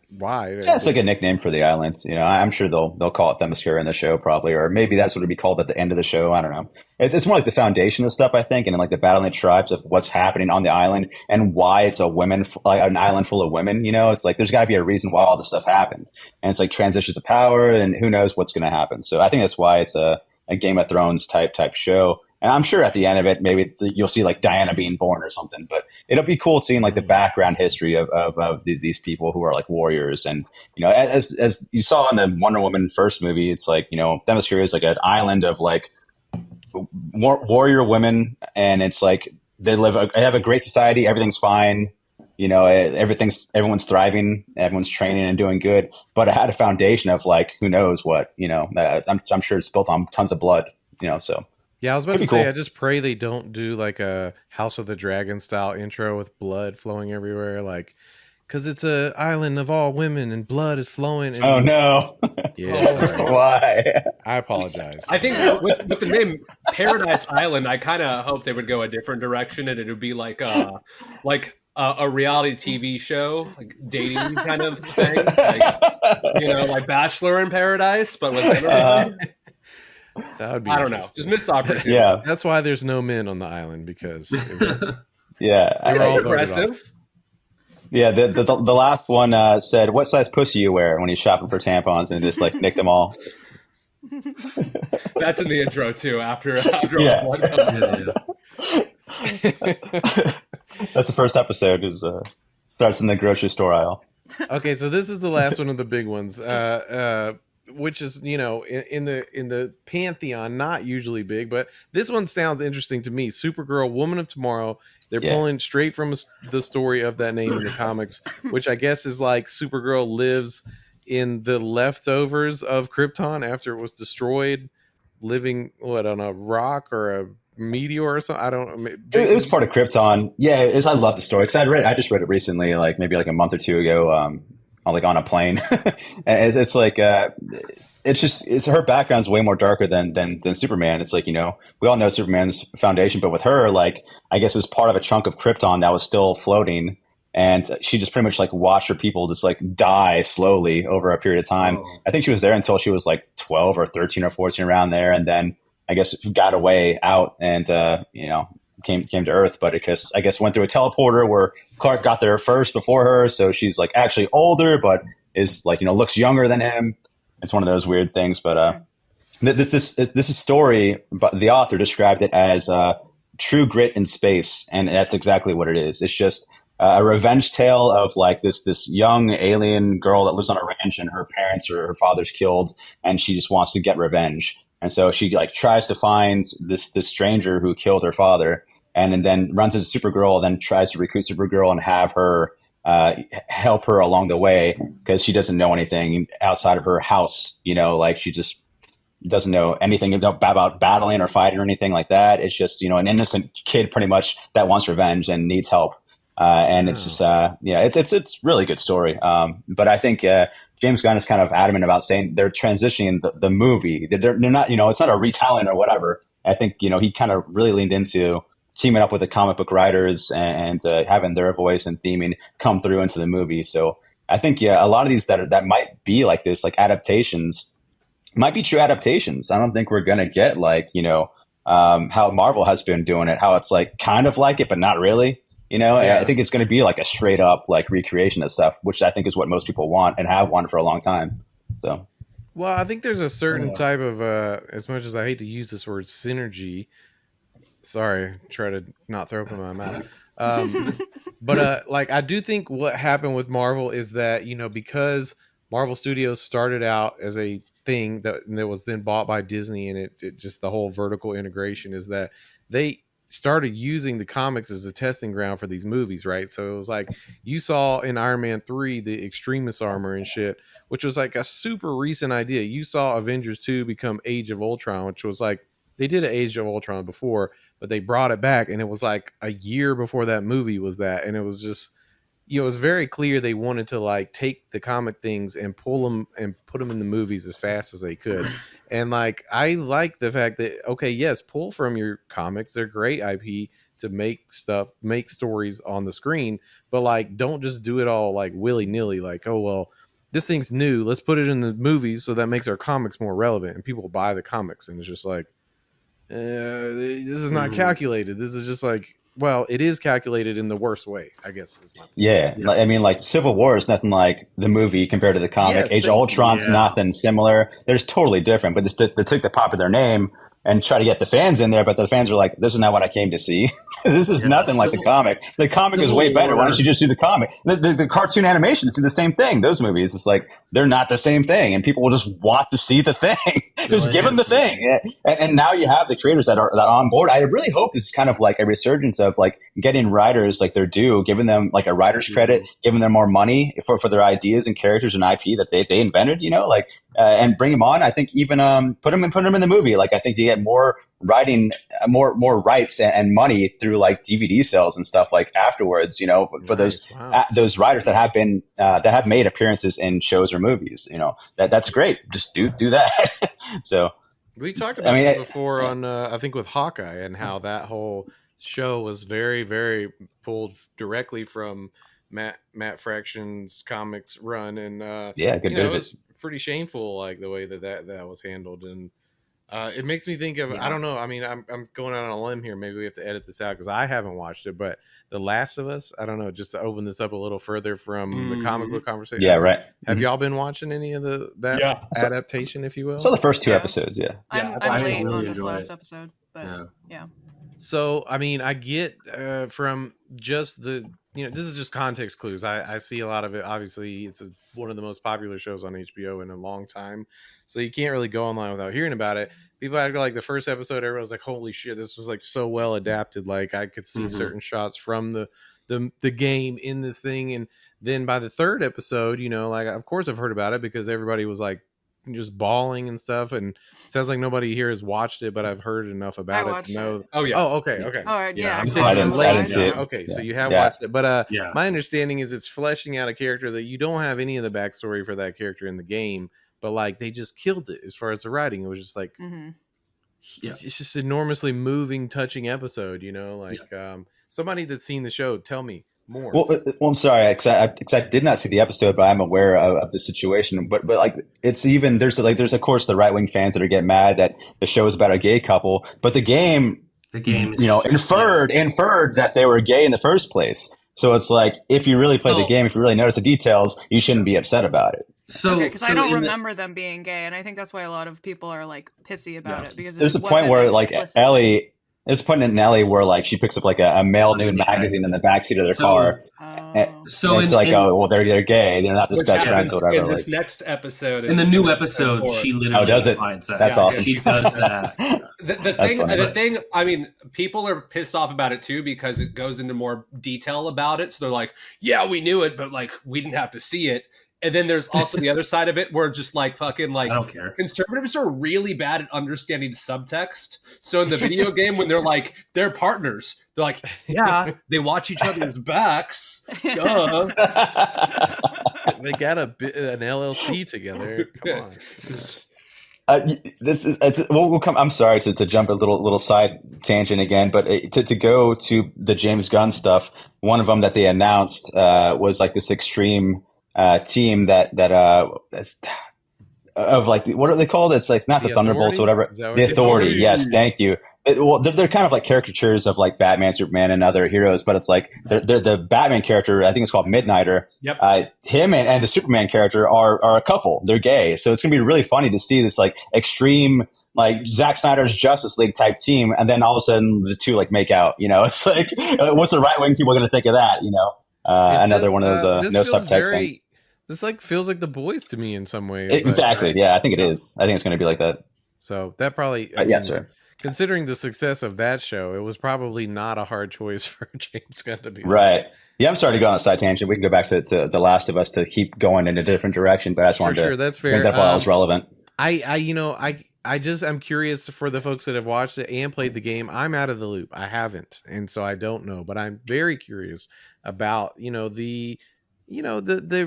why? Yeah, it's like a nickname for the islands. I'm sure they'll call it Themyscira in the show probably, or maybe that's what it'd be called at the end of the show. I don't know. It's more like the foundation of stuff, I think, and like the battling the tribes of what's happening on the island and why it's an island full of women. It's like there's got to be a reason why all this stuff happens, and it's like transitions of power, and who knows what's going to happen. So I think that's why it's a Game of Thrones type show. And I'm sure at the end of it, maybe you'll see like Diana being born or something. But it'll be cool seeing like the background history of these people who are like warriors. And as you saw in the Wonder Woman first movie, it's like Themyscira is like an island of like warrior women, and it's like they have a great society, everything's fine. everyone's thriving, everyone's training and doing good, but it had a foundation of like, who knows what, I'm sure it's built on tons of blood, so. Yeah, I was about to say, I just pray they don't do like a House of the Dragon style intro with blood flowing everywhere, like, because it's a island of all women and blood is flowing. And oh no! Yeah, why? I apologize. I think with the name Paradise Island, I kind of hope they would go a different direction, and it would be like a reality TV show, like dating kind of thing, like Bachelor in Paradise, but with that would be. I don't know, just missed opportunity. Yeah, that's why there's no men on the island, because it's aggressive. Yeah, the last one said, "What size pussy you wear?" when he's shopping for tampons, and just like nicked them all. That's in the intro too. After yeah. one comes in. That's the first episode. Starts in the grocery store aisle. Okay, so this is the last one of the big ones, which is in the pantheon, not usually big, but this one sounds interesting to me. Supergirl, Woman of Tomorrow. They're pulling straight from the story of that name in the comics, which I guess is like Supergirl lives in the leftovers of Krypton after it was destroyed, living on a rock or a meteor or something. I don't know. It was part of Krypton. Yeah, I love the story because I just read it recently, like maybe like a month or two ago, on a plane. And it's like it's her background's way more darker than Superman. It's like, we all know Superman's foundation, but with her, like, I guess it was part of a chunk of Krypton that was still floating, and she just pretty much like watched her people just like die slowly over a period of time. Oh. I think she was there until she was like 12 or 13 or 14, around there, and then I guess got away out and came to Earth, but because I guess went through a teleporter where Clark got there first before her, so she's like actually older, but is like looks younger than him. It's one of those weird things, but this is story, but the author described it as true grit in space, and that's exactly what it is. It's just a revenge tale of like this young alien girl that lives on a ranch, and her parents or her father's killed, and she just wants to get revenge. And so she like tries to find this stranger who killed her father, and then runs into Supergirl, then tries to recruit Supergirl and have her help her along the way, because she doesn't know anything outside of her house. Like she just doesn't know anything about battling or fighting or anything like that. It's just an innocent kid pretty much that wants revenge and needs help. And it's just it's really good story. But I think James Gunn is kind of adamant about saying they're transitioning the movie. They're not, it's not a retelling or whatever. I think, he kind of really leaned into teaming up with the comic book writers and having their voice and theming come through into the movie. So I think, a lot of these that might be like this, like adaptations, might be true adaptations. I don't think we're going to get like, how Marvel has been doing it, how it's like kind of like it, but not really. I think it's going to be like a straight up like recreation of stuff, which I think is what most people want and have wanted for a long time. So, well, I think there's a certain type of, as much as I hate to use this word, synergy. Sorry, try to not throw up in my mouth. But like I do think what happened with Marvel is that because Marvel Studios started out as a thing that was then bought by Disney, and it just the whole vertical integration is that they started using the comics as a testing ground for these movies, right? So it was like you saw in Iron Man 3 the Extremis armor and shit, which was like a super recent idea. You saw Avengers 2 become Age of Ultron, which was like they did an Age of Ultron before, but they brought it back, and it was like a year before that movie was that, and it was just it was very clear they wanted to like take the comic things and pull them and put them in the movies as fast as they could. And like I like the fact that okay, yes, pull from your comics, they're great IP to make stories on the screen, but like don't just do it all like willy-nilly, like, oh well, this thing's new, let's put it in the movies so that makes our comics more relevant and people buy the comics. And it's just like this is not calculated. This is just like, well, it is calculated in the worst way, I guess. Yeah. I mean, like Civil War is nothing like the movie compared to the comic. Yes, Age of Ultron's nothing similar. They're totally different, but they took the popular name and try to get the fans in there, but the fans are like, this is not what I came to see. This is nothing like the comic. The comic is way better. Why don't you just do the comic? The cartoon animations do the same thing. Those movies, it's like they're not the same thing, and people will just want to see the thing. Just give them the thing. And now you have the creators that are on board. I really hope this is kind of like a resurgence of like getting writers like their due, giving them like a writer's credit, giving them more money for their ideas and characters and IP that they invented, like, and bring them on. I think even put them in the movie. Like, I think you get more writing, more rights and money through like DVD sales and stuff like afterwards, for those writers that have been that have made appearances in shows or movies. That's great. Just do that. So we talked about this before on I think with Hawkeye, and how that whole show was very, very pulled directly from Matt Fraction's comics run, and good. It was pretty shameful, like the way that was handled, and it makes me think of I don't know. I mean, I'm going out on a limb here. Maybe we have to edit this out because I haven't watched it. But The Last of Us, I don't know. Just to open this up a little further from the comic book conversation. Yeah, right. Have y'all been watching any of that adaptation, if you will? So the first 2 episodes, I'm late on this last episode, but yeah. So I mean, I get from just the this is just context clues. I see a lot of it. Obviously, it's one of the most popular shows on HBO in a long time. So you can't really go online without hearing about it. People had like the first episode, everyone was like, holy shit, this was like so well adapted. Like I could see certain shots from the game in this thing. And then by the third episode, like, of course I've heard about it because everybody was like just bawling and stuff. And it sounds like nobody here has watched it, but I've heard enough about it to know. Oh yeah. Oh, okay. Okay. Oh yeah. I didn't see it. Okay. So you have watched it, but my understanding is it's fleshing out a character that you don't have any of the backstory for that character in the game. But like they just killed it as far as the writing. It was just like, it's just enormously moving, touching episode. Somebody that's seen the show, tell me more. Well, I'm sorry, because I did not see the episode, but I'm aware of the situation. But like it's even there's of course the right wing fans that are getting mad that the show is about a gay couple, but the game inferred that they were gay in the first place. So it's like if you really play the game, if you really notice the details, you shouldn't be upset about it. Because I don't remember them being gay, and I think that's why a lot of people are like pissy about it. Because there's a point where like Ellie. There's a point in Ellie where like she picks up like a male nude magazine in the backseat of their car. So it's like, they're gay. They're not just best friends or whatever. In this next episode, in the new episode, she literally does it. finds that. That's awesome. She does that. The thing. I mean, people are pissed off about it too because it goes into more detail about it. So they're like, "Yeah, we knew it, but like we didn't have to see it." And then there's also the other side of it where just like fucking like I don't care. Conservatives are really bad at understanding subtext. So in the video game, when they're partners, they're like, yeah, they watch each other's backs. Duh. They got an LLC together. Come on. We'll come. I'm sorry to jump a little side tangent again, but to go to the James Gunn stuff. One of them that they announced was like this extreme team that of like what are they called? It's like not the Thunderbolts or whatever. The Authority. Yes, thank you. They're kind of like caricatures of like Batman, Superman, and other heroes, but it's like they're the Batman character. I think it's called Midnighter. Yep. Him and the Superman character are a couple. They're gay, so it's gonna be really funny to see this like extreme. Like Zack Snyder's Justice League type team, and then all of a sudden the two like make out. It's like, what's the right wing people going to think of that? Another one of those no subtext things. This like feels like The Boys to me in some ways. Exactly. Right? Yeah, I think it is. I think it's going to be like that. So that probably, sir. Considering the success of that show, it was probably not a hard choice for James Gunn to be right. Yeah, I'm sorry to go on a side tangent. We can go back to The Last of Us to keep going in a different direction, but I just wanted to that's fair. That while it was relevant. I'm curious for the folks that have watched it and played the game. I'm out of the loop. I haven't, and so I don't know. But I'm very curious about the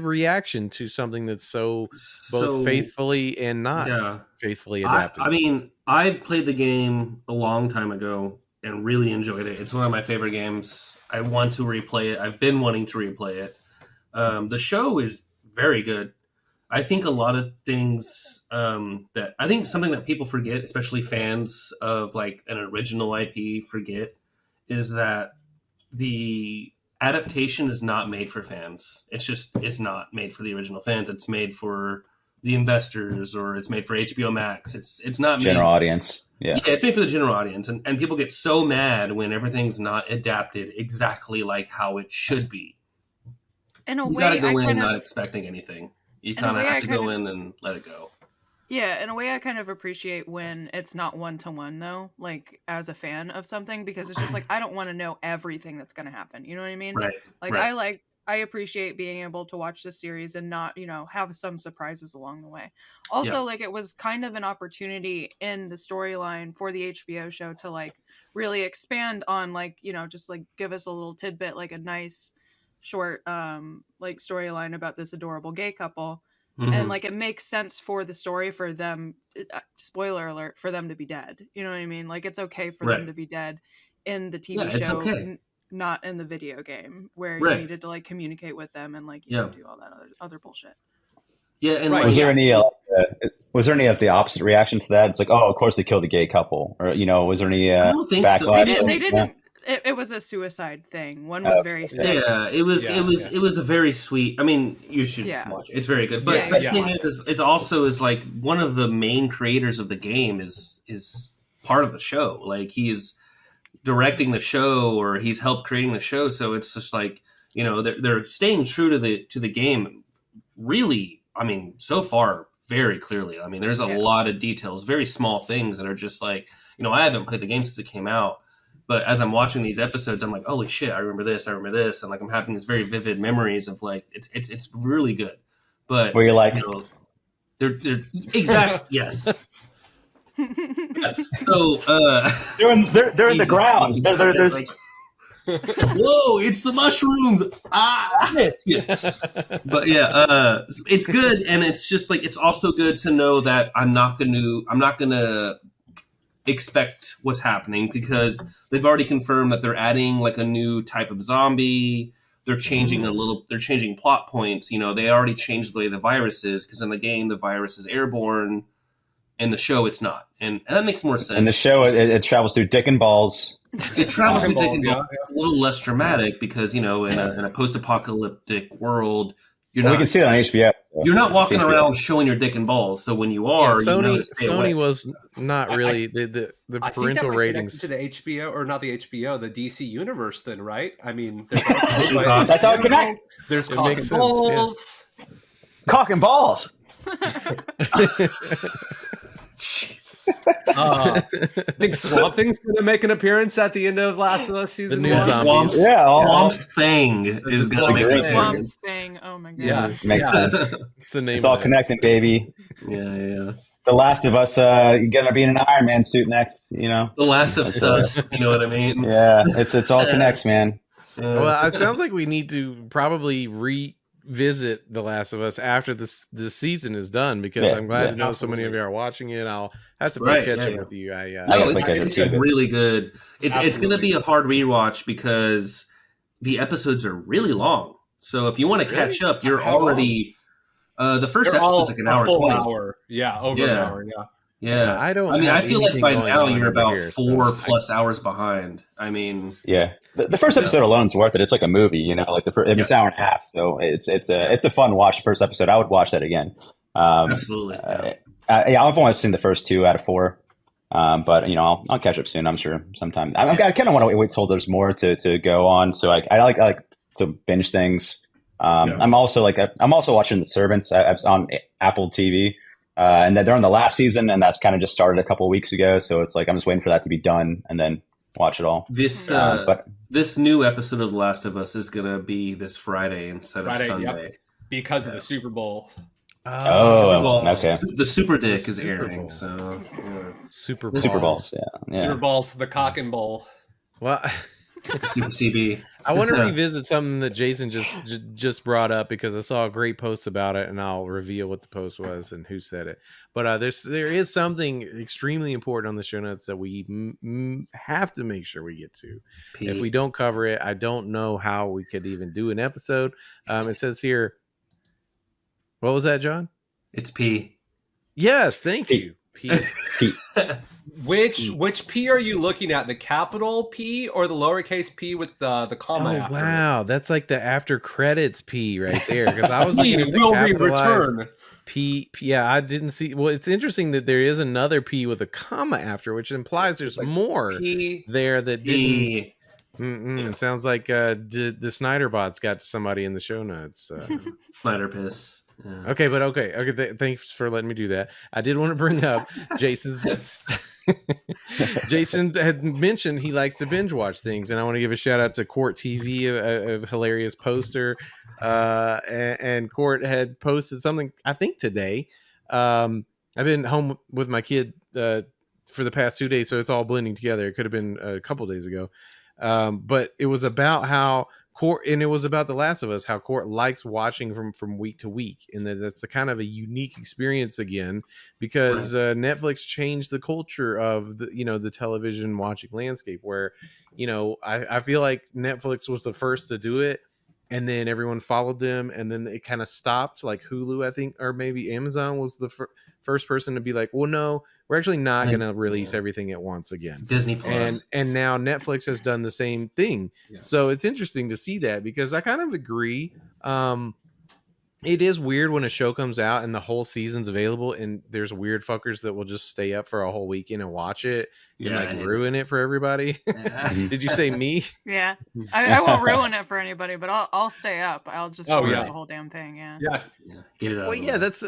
reaction to something that's so both faithfully and not faithfully adapted. I mean, I played the game a long time ago and really enjoyed it. It's one of my favorite games. I want to replay it. I've been wanting to replay it. The show is very good. I think a lot of things something that people forget, especially fans of like an original IP forget, is that the adaptation is not made for fans. It's not made for the original fans. It's made for the investors, or it's made for HBO Max. It's not general audience. Yeah, it's made for the general audience, and people get so mad when everything's not adapted exactly like how it should be. In a you way, gotta go in not expecting anything. You kind of have to go in and let it go. Yeah, in a way I kind of appreciate when it's not one-to-one though, like as a fan of something, because it's just like I don't want to know everything that's going to happen. You know what I mean? Right. Like I appreciate being able to watch the series and not, have some surprises along the way. Also, like it was kind of an opportunity in the storyline for the HBO show to like really expand on like, just like give us a little tidbit, like a nice short like storyline about this adorable gay couple. And like it makes sense for the story for them, spoiler alert, for them to be dead. You know what I mean? Like it's okay for them to be dead in the TV show, not in the video game where you needed to like communicate with them and like do all that other bullshit. Yeah, and was there any of the opposite reaction to that? It's like, oh, of course they killed a gay couple, or was there any I don't think backlash? So. They didn't. It was a suicide thing. One was very sad. Yeah, it was a very sweet. I mean, you should watch it. It's very good. But the thing is also like one of the main creators of the game is part of the show. Like he's directing the show or he's helped creating the show. So it's just like, they're staying true to the game. Really, I mean, so far very clearly. I mean, there's a lot of details, very small things that are just like, I haven't played the game since it came out. But as I'm watching these episodes, I'm like, holy shit, I remember this, and like I'm having these very vivid memories of like it's really good. But where you're like, they're exactly yes. So they're in the ground. There's like, whoa, it's the mushrooms. But it's good, and it's just like it's also good to know that I'm not gonna expect what's happening because they've already confirmed that they're adding like a new type of zombie. They're changing they're changing plot points. They already changed the way the virus is because in the game the virus is airborne, in the show it's not, and that makes more sense. In the show it travels through dick and balls. It travels through dick and balls. A little less dramatic because in a post-apocalyptic world. We can see it on HBO. You're not walking around showing your dick and balls. So when you are, Sony was not really the parental ratings to the HBO or not the HBO, the DC universe. Then right? I mean, that's how it connects. There's cock and balls. Yeah. Cock and balls. Think Swamp Thing's going to make an appearance at the end of Last of Us season 1. Swamp Thing is going to make an appearance. Swamp Thing, oh my god. Yeah, makes sense. It's the name. It's all connecting, baby. Yeah. The Last of Us going to be in an Iron Man suit next. The Last of Us. You know what I mean? Yeah, it's all connects, man. Well, it sounds like we need to probably revisit The Last of Us after this season is done because I'm glad to know so many of you are watching it. I'll have to play catch up with you. It's really good. It's going to be a hard rewatch because the episodes are really long. So if you want to catch up, you're already the first episode's like an hour 20. Hour. Yeah, over an hour. Yeah. I feel like by now you're about 4+ hours behind. I mean, the first episode alone is worth it. It's like a movie, like it's an hour and a half. So it's a fun watch. The first episode, I would watch that again. Absolutely. I've only seen the first 2 out of 4. But I'll catch up soon. I'm sure sometime. I kind of want to wait till there's more to go on. So I like to binge things. I'm also watching The Servants. It's on Apple TV. And they're on the last season, and that's kind of just started a couple of weeks ago. So it's like I'm just waiting for that to be done and then watch it all. This new episode of The Last of Us is going to be this Friday instead of Sunday because of the Super Bowl. Okay. The Super Dick is airing, so Super Balls, yeah. Super Balls, the Cock and Bowl. Well, Super CB. I want to revisit something that Jason just brought up because I saw a great post about it, and I'll reveal what the post was and who said it. But there is something extremely important on the show notes that we have to make sure we get to. If we don't cover it, I don't know how we could even do an episode. It says here, what was that, John? It's P. Yes, thank you. P. Which P are you looking at? The capital P or the lowercase p with the comma? Oh wow, that's like the after credits P right there. Because I was looking at the will capitalized return. P. Yeah, I didn't see. Well, it's interesting that there is another P with a comma after, which implies there's more there that didn't. Sounds like the Snyder bots got somebody in the show notes. Snyder piss. Okay, but okay. Thanks for letting me do that. I did want to bring up Jason's. Jason had mentioned he likes to binge watch things, and I want to give a shout out to Court TV, a hilarious poster. And Court had posted something, I think today. I've been home with my kid for the past 2 days, so it's all blending together. It could have been a couple days ago, but it was about how Court, and it was about The Last of Us, how Court likes watching from week to week, and that's a kind of a unique experience again, because Netflix changed the culture of the television watching landscape, where I feel like Netflix was the first to do it, and then everyone followed them, and then it kind of stopped. Like Hulu, I think, or maybe Amazon was the first person to be like, well, no, we're actually not going to release everything at once again. Disney Plus. And now Netflix has done the same thing. Yeah. So it's interesting to see that, because I kind of agree. It is weird when a show comes out and the whole season's available, and there's weird fuckers that will just stay up for a whole weekend and watch it and ruin it for everybody. Did you say me? Yeah, I won't ruin it for anybody, but I'll stay up. I'll just watch the whole damn thing. Yeah. Get it out. Well, yeah, that's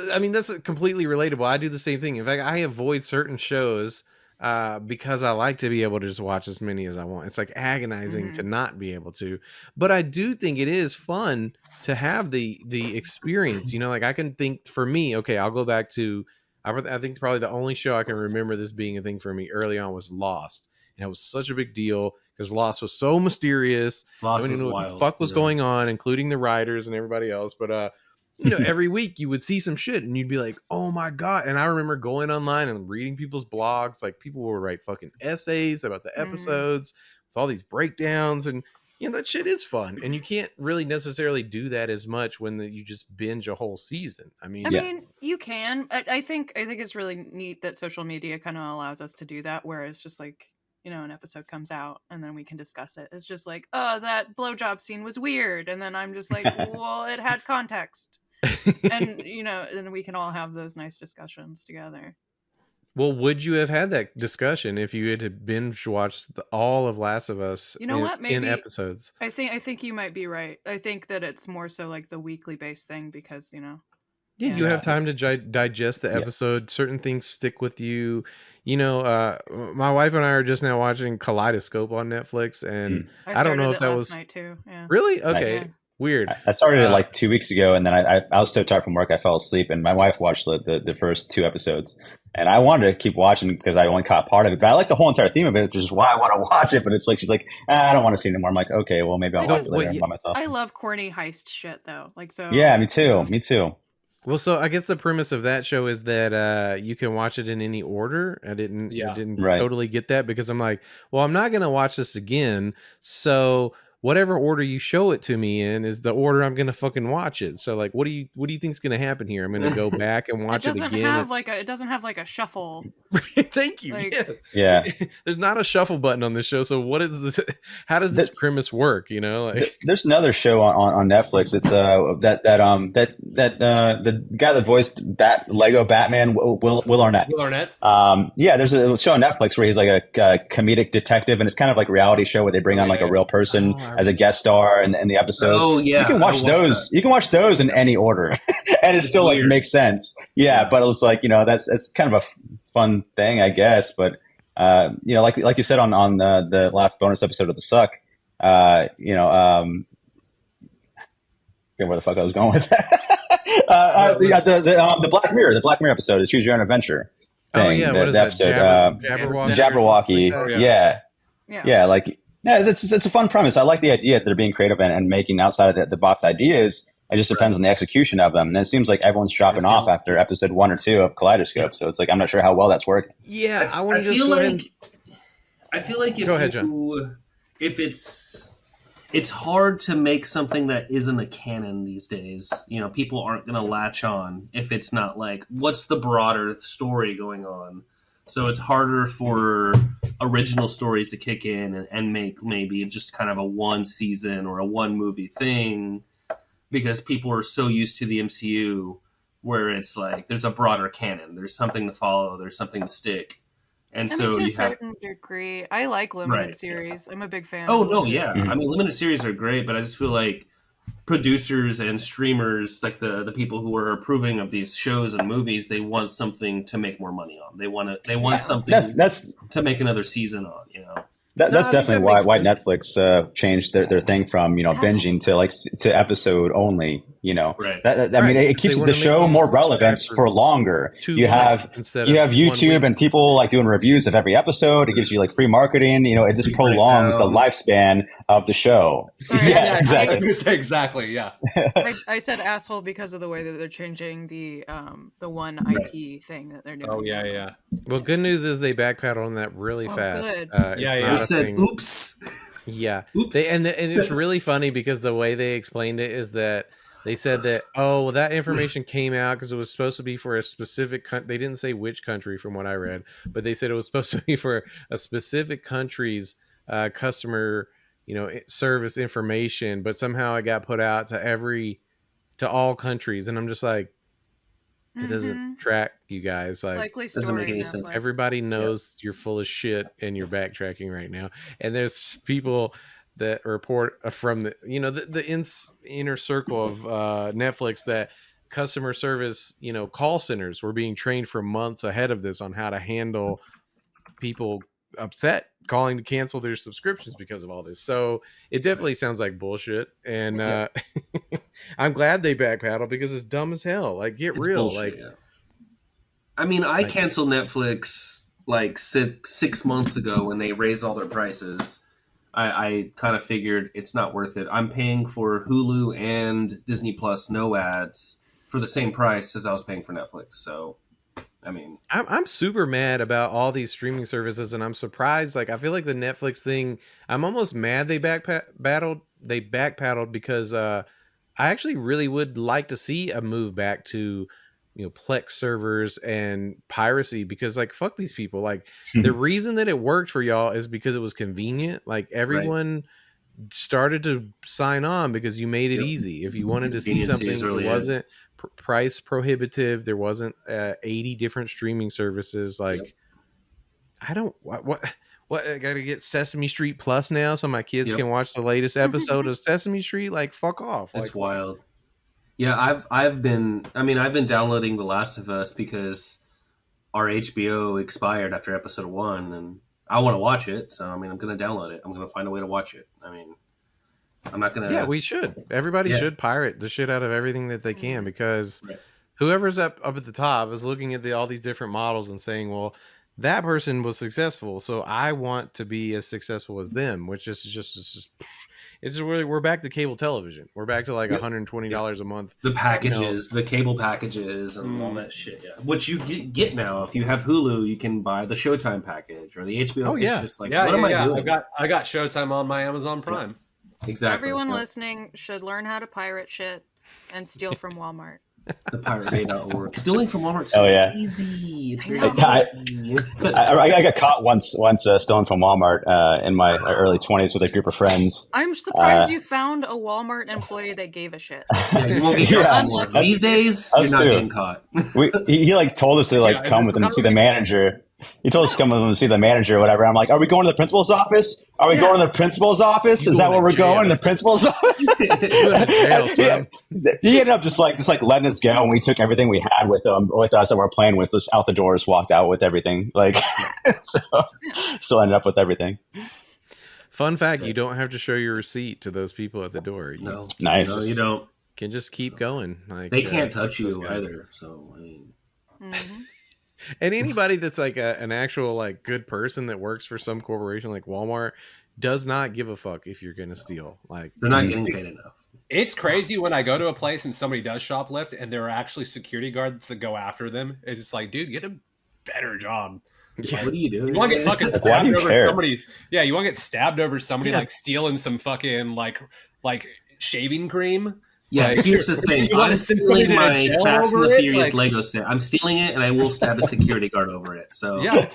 completely relatable. I do the same thing. In fact, I avoid certain shows because I like to be able to just watch as many as I want. It's like agonizing to not be able to, but I do think it is fun to have the experience. Like I can think, for me, okay, I'll go back to, I think probably the only show I can remember this being a thing for me early on was Lost, and it was such a big deal because Lost was so mysterious. Lost I is didn't know wild. what the fuck was going on, including the writers and everybody else, but every week you would see some shit and you'd be like, oh my God. And I remember going online and reading people's blogs. Like, people will write fucking essays about the episodes with all these breakdowns, and that shit is fun. And you can't really necessarily do that as much when you just binge a whole season. I mean, you can. I think it's really neat that social media kind of allows us to do that, whereas just like, an episode comes out and then we can discuss it. It's just like, oh, that blowjob scene was weird, and then I'm just like, well, it had context. And and we can all have those nice discussions together. Well, would you have had that discussion if you had binge watched all of Last of Us? What? Maybe 10 episodes. I think you might be right. I think that it's more so like the weekly based thing, because you have time to digest the episode. Certain things stick with you. My wife and I are just now watching Kaleidoscope on Netflix, and I don't know if that was last night too. Yeah. Really okay. Nice. Weird. I started it like 2 weeks ago, and then I was so tired from work I fell asleep, and my wife watched the first 2 episodes, and I wanted to keep watching because I only caught part of it, but I like the whole entire theme of it, which is why I want to watch it. But it's like, she's like, I don't want to see it anymore. I'm like, okay, well, maybe I'll watch it later by myself. I love corny heist shit though. Like, so. Yeah, me too. Well, so I guess the premise of that show is that you can watch it in any order. I didn't totally get that, because I'm like, well, I'm not going to watch this again, so whatever order you show it to me in is the order I'm gonna fucking watch it. So like, what do you think's gonna happen here? I'm gonna go back and watch it again. It doesn't have like a shuffle. Thank you. Like, yeah. There's not a shuffle button on this show. So what is this? How does this premise work? There's another show on Netflix. It's the guy that voiced Lego Batman, Will Arnett. Will Arnett. There's a show on Netflix where he's like a comedic detective, and it's kind of like a reality show where they bring on like a real person as a guest star in the episode. Oh yeah, you can watch those. You can watch those in any order, and it's still weird. Like makes sense. Yeah, but it's like that's kind of a fun thing, I guess. But like you said on the last bonus episode of the Succ, I forget where the fuck I was going with that. The Black Mirror, episode, the Choose Your Own Adventure thing. Oh yeah, what is the episode? Jabberwocky. Yeah, it's a fun premise. I like the idea that they're being creative and making outside of the box ideas. It just depends on the execution of them. And it seems like everyone's dropping off after episode 1 or 2 of Kaleidoscope. So it's like, I'm not sure how well that's working. Yeah, I feel like go ahead, John. If it's hard to make something that isn't a canon these days. People aren't going to latch on if it's not like, what's the broader story going on? So it's harder for original stories to kick in and make maybe just kind of a 1 season or a 1 movie thing, because people are so used to the MCU where it's like there's a broader canon, there's something to follow, there's something to stick. And so to a certain degree, I like limited series. I'm a big fan. Oh no, yeah. I mean, limited series are great, but I just feel like producers and streamers, like the people who are approving of these shows and movies, they want something to make more money on. They want something that's to make another season on, you know. That's definitely why Netflix changed their thing from binging to episode only. Right. I mean, it keeps the show more relevant for longer. You have YouTube and people doing reviews of every episode. It gives you free marketing. It just prolongs the lifespan of the show. Sorry, yeah, exactly. Exactly. Yeah. I said asshole because of the way that they're changing the one IP thing that they're doing. Oh yeah. Well, good news is they backpedaled on that really fast. Good. They said, "Oops." Yeah. Oops. And it's really funny because the way they explained it is that they said that, that information came out because it was supposed to be for a specific country. They didn't say which country from what I read, but they said it was supposed to be for a specific country's customer, service information, but somehow it got put out to all countries. And I'm just like, it doesn't track, you guys. Doesn't make any sense. Everybody knows you're full of shit and you're backtracking right now. And there's people that report from the inner circle of Netflix that customer service, call centers were being trained for months ahead of this on how to handle people upset calling to cancel their subscriptions because of all this. So it definitely sounds like bullshit. And I'm glad they backpedal because it's dumb as hell. Get it's real. Bullshit, I mean, I canceled Netflix 6 months ago when they raised all their prices. I kind of figured it's not worth it. I'm paying for Hulu and Disney Plus no ads for the same price as I was paying for Netflix. So, I mean, I'm super mad about all these streaming services, and I'm surprised. I feel like the Netflix thing, I'm almost mad they backpedaled because I actually really would like to see a move back to Plex servers and piracy, because fuck these people. The reason that it worked for y'all is because it was convenient. Everyone started to sign on because you made it easy. If you wanted to see something that wasn't price prohibitive, there wasn't 80 different streaming services. I don't what I gotta get Sesame Street Plus now so my kids can watch the latest episode of Sesame Street. Fuck off. That's wild. Yeah, I've been downloading The Last of Us because our HBO expired after episode 1, and I want to watch it. So I'm going to download it. I'm going to find a way to watch it. I'm not going to. Yeah, we should. Everybody should pirate the shit out of everything that they can, because whoever's up at the top is looking at all these different models and saying, well, that person was successful, so I want to be as successful as them, which is just we're back to cable television. We're back to $120 a month. The packages, the cable packages, and all that shit. Yeah, which you get now. If you have Hulu, you can buy the Showtime package or the HBO. Oh yeah, it's just what am I doing? I got Showtime on my Amazon Prime. Exactly. Everyone listening should learn how to pirate shit and steal from Walmart. ThePirateBay.org. Stealing from Walmart's easy. It's very easy. I got caught once stealing from Walmart in my early 20s with a group of friends. I'm surprised you found a Walmart employee that gave a shit. You won't get caught. These days, you're not getting caught. He told us to come with him to see the manager. He told us to come with him to see the manager or whatever. I'm like, are we going to the principal's office? Are we going to the principal's office? Is that where we're going? The principal's office? He ended up just letting us go, and we took everything we had with us that we're playing with, just out the doors, walked out with everything. So ended up with everything. Fun fact, you don't have to show your receipt to those people at the door. Nice. No, you don't. Can just keep going. They can't touch you either. So And anybody that's an actual good person that works for some corporation like Walmart does not give a fuck if you're going to steal. They're not getting paid enough. It's crazy when I go to a place and somebody does shoplift and there are actually security guards that go after them. It's just dude, get a better job. Yeah. What are you doing? You want to get fucking stabbed over somebody? Yeah, you want to get stabbed over somebody stealing some fucking shaving cream? Yeah, here's the thing. I'm stealing my Fast and the Furious Lego set. I'm stealing it, and I will stab a security guard over it. So yeah.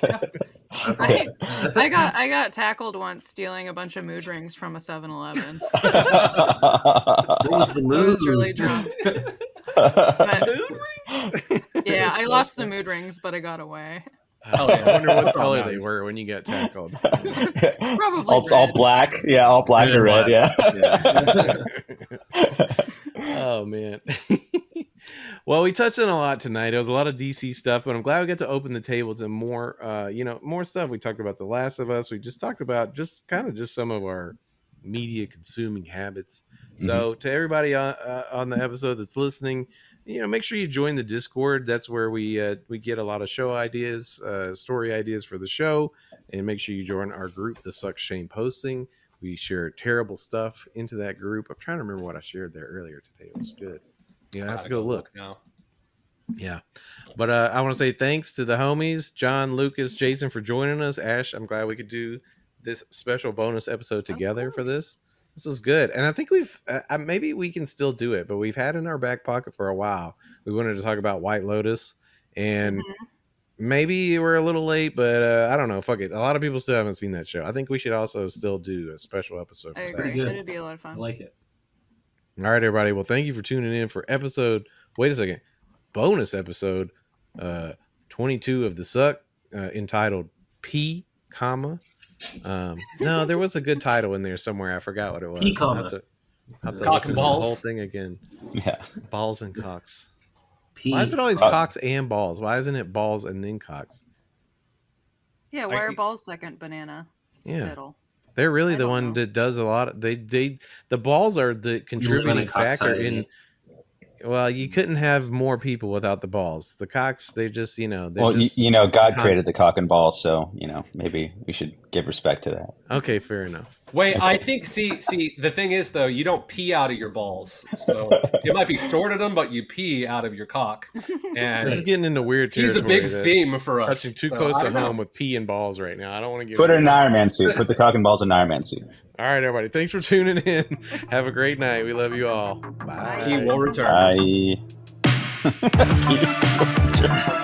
I got tackled once stealing a bunch of mood rings from a 7-Eleven. What was the mood? I was really drunk. Mood rings? Yeah, I lost the mood rings, but I got away. Oh, yeah. I wonder what color they were when you got tackled. Probably all black. Yeah, all black or red. Yeah. Oh man. Well, we touched on a lot tonight. There was a lot of DC stuff, but I'm glad we got to open the table to more more stuff. We talked about The Last of Us. We just talked about just some of our media consuming habits. So to everybody on the episode that's listening, make sure you join the Discord. That's where we get a lot of show ideas, story ideas for the show, and make sure you join our group, the Succ Shane Posting. We share terrible stuff into that group. I'm trying to remember what I shared there earlier today. It was good. I have to go look now. Yeah. But I want to say thanks to the homies, John, Lucas, Jason, for joining us. Ash, I'm glad we could do this special bonus episode together for this. This was good. And I think maybe we can still do it, but we've had in our back pocket for a while. We wanted to talk about White Lotus, and maybe we're a little late, but I don't know. Fuck it. A lot of people still haven't seen that show. I think we should also still do a special episode for I that. agree. It'd be a lot of fun. I like it. All right, everybody. Well, thank you for tuning in for bonus episode 22 of the Succ, entitled P, comma. No, there was a good title in there somewhere. I forgot what it was. P, comma. I'll have to Cock listen and to the balls. whole thing again. Yeah. Balls and cocks. P. Why is it always cocks and balls? Why isn't it balls and then cocks? Yeah, why are balls second, banana? It's fiddle. They're really the one that does a lot of the balls are the contributing factor in. Well, you couldn't have more people without the balls. The cocks, they just, God created the cock and balls, so, maybe we should give respect to that. Okay, fair enough. Wait, I think, see, the thing is, though, you don't pee out of your balls. So it might be stored in them, but you pee out of your cock. And this is getting into weird territory. He's a big theme for us. Touching too close to home with pee and balls right now. I don't want to get Put it in an Iron Man suit. Put the cock and balls in an Iron Man suit. All right, everybody. Thanks for tuning in. Have a great night. We love you all. Bye. He will return. Bye.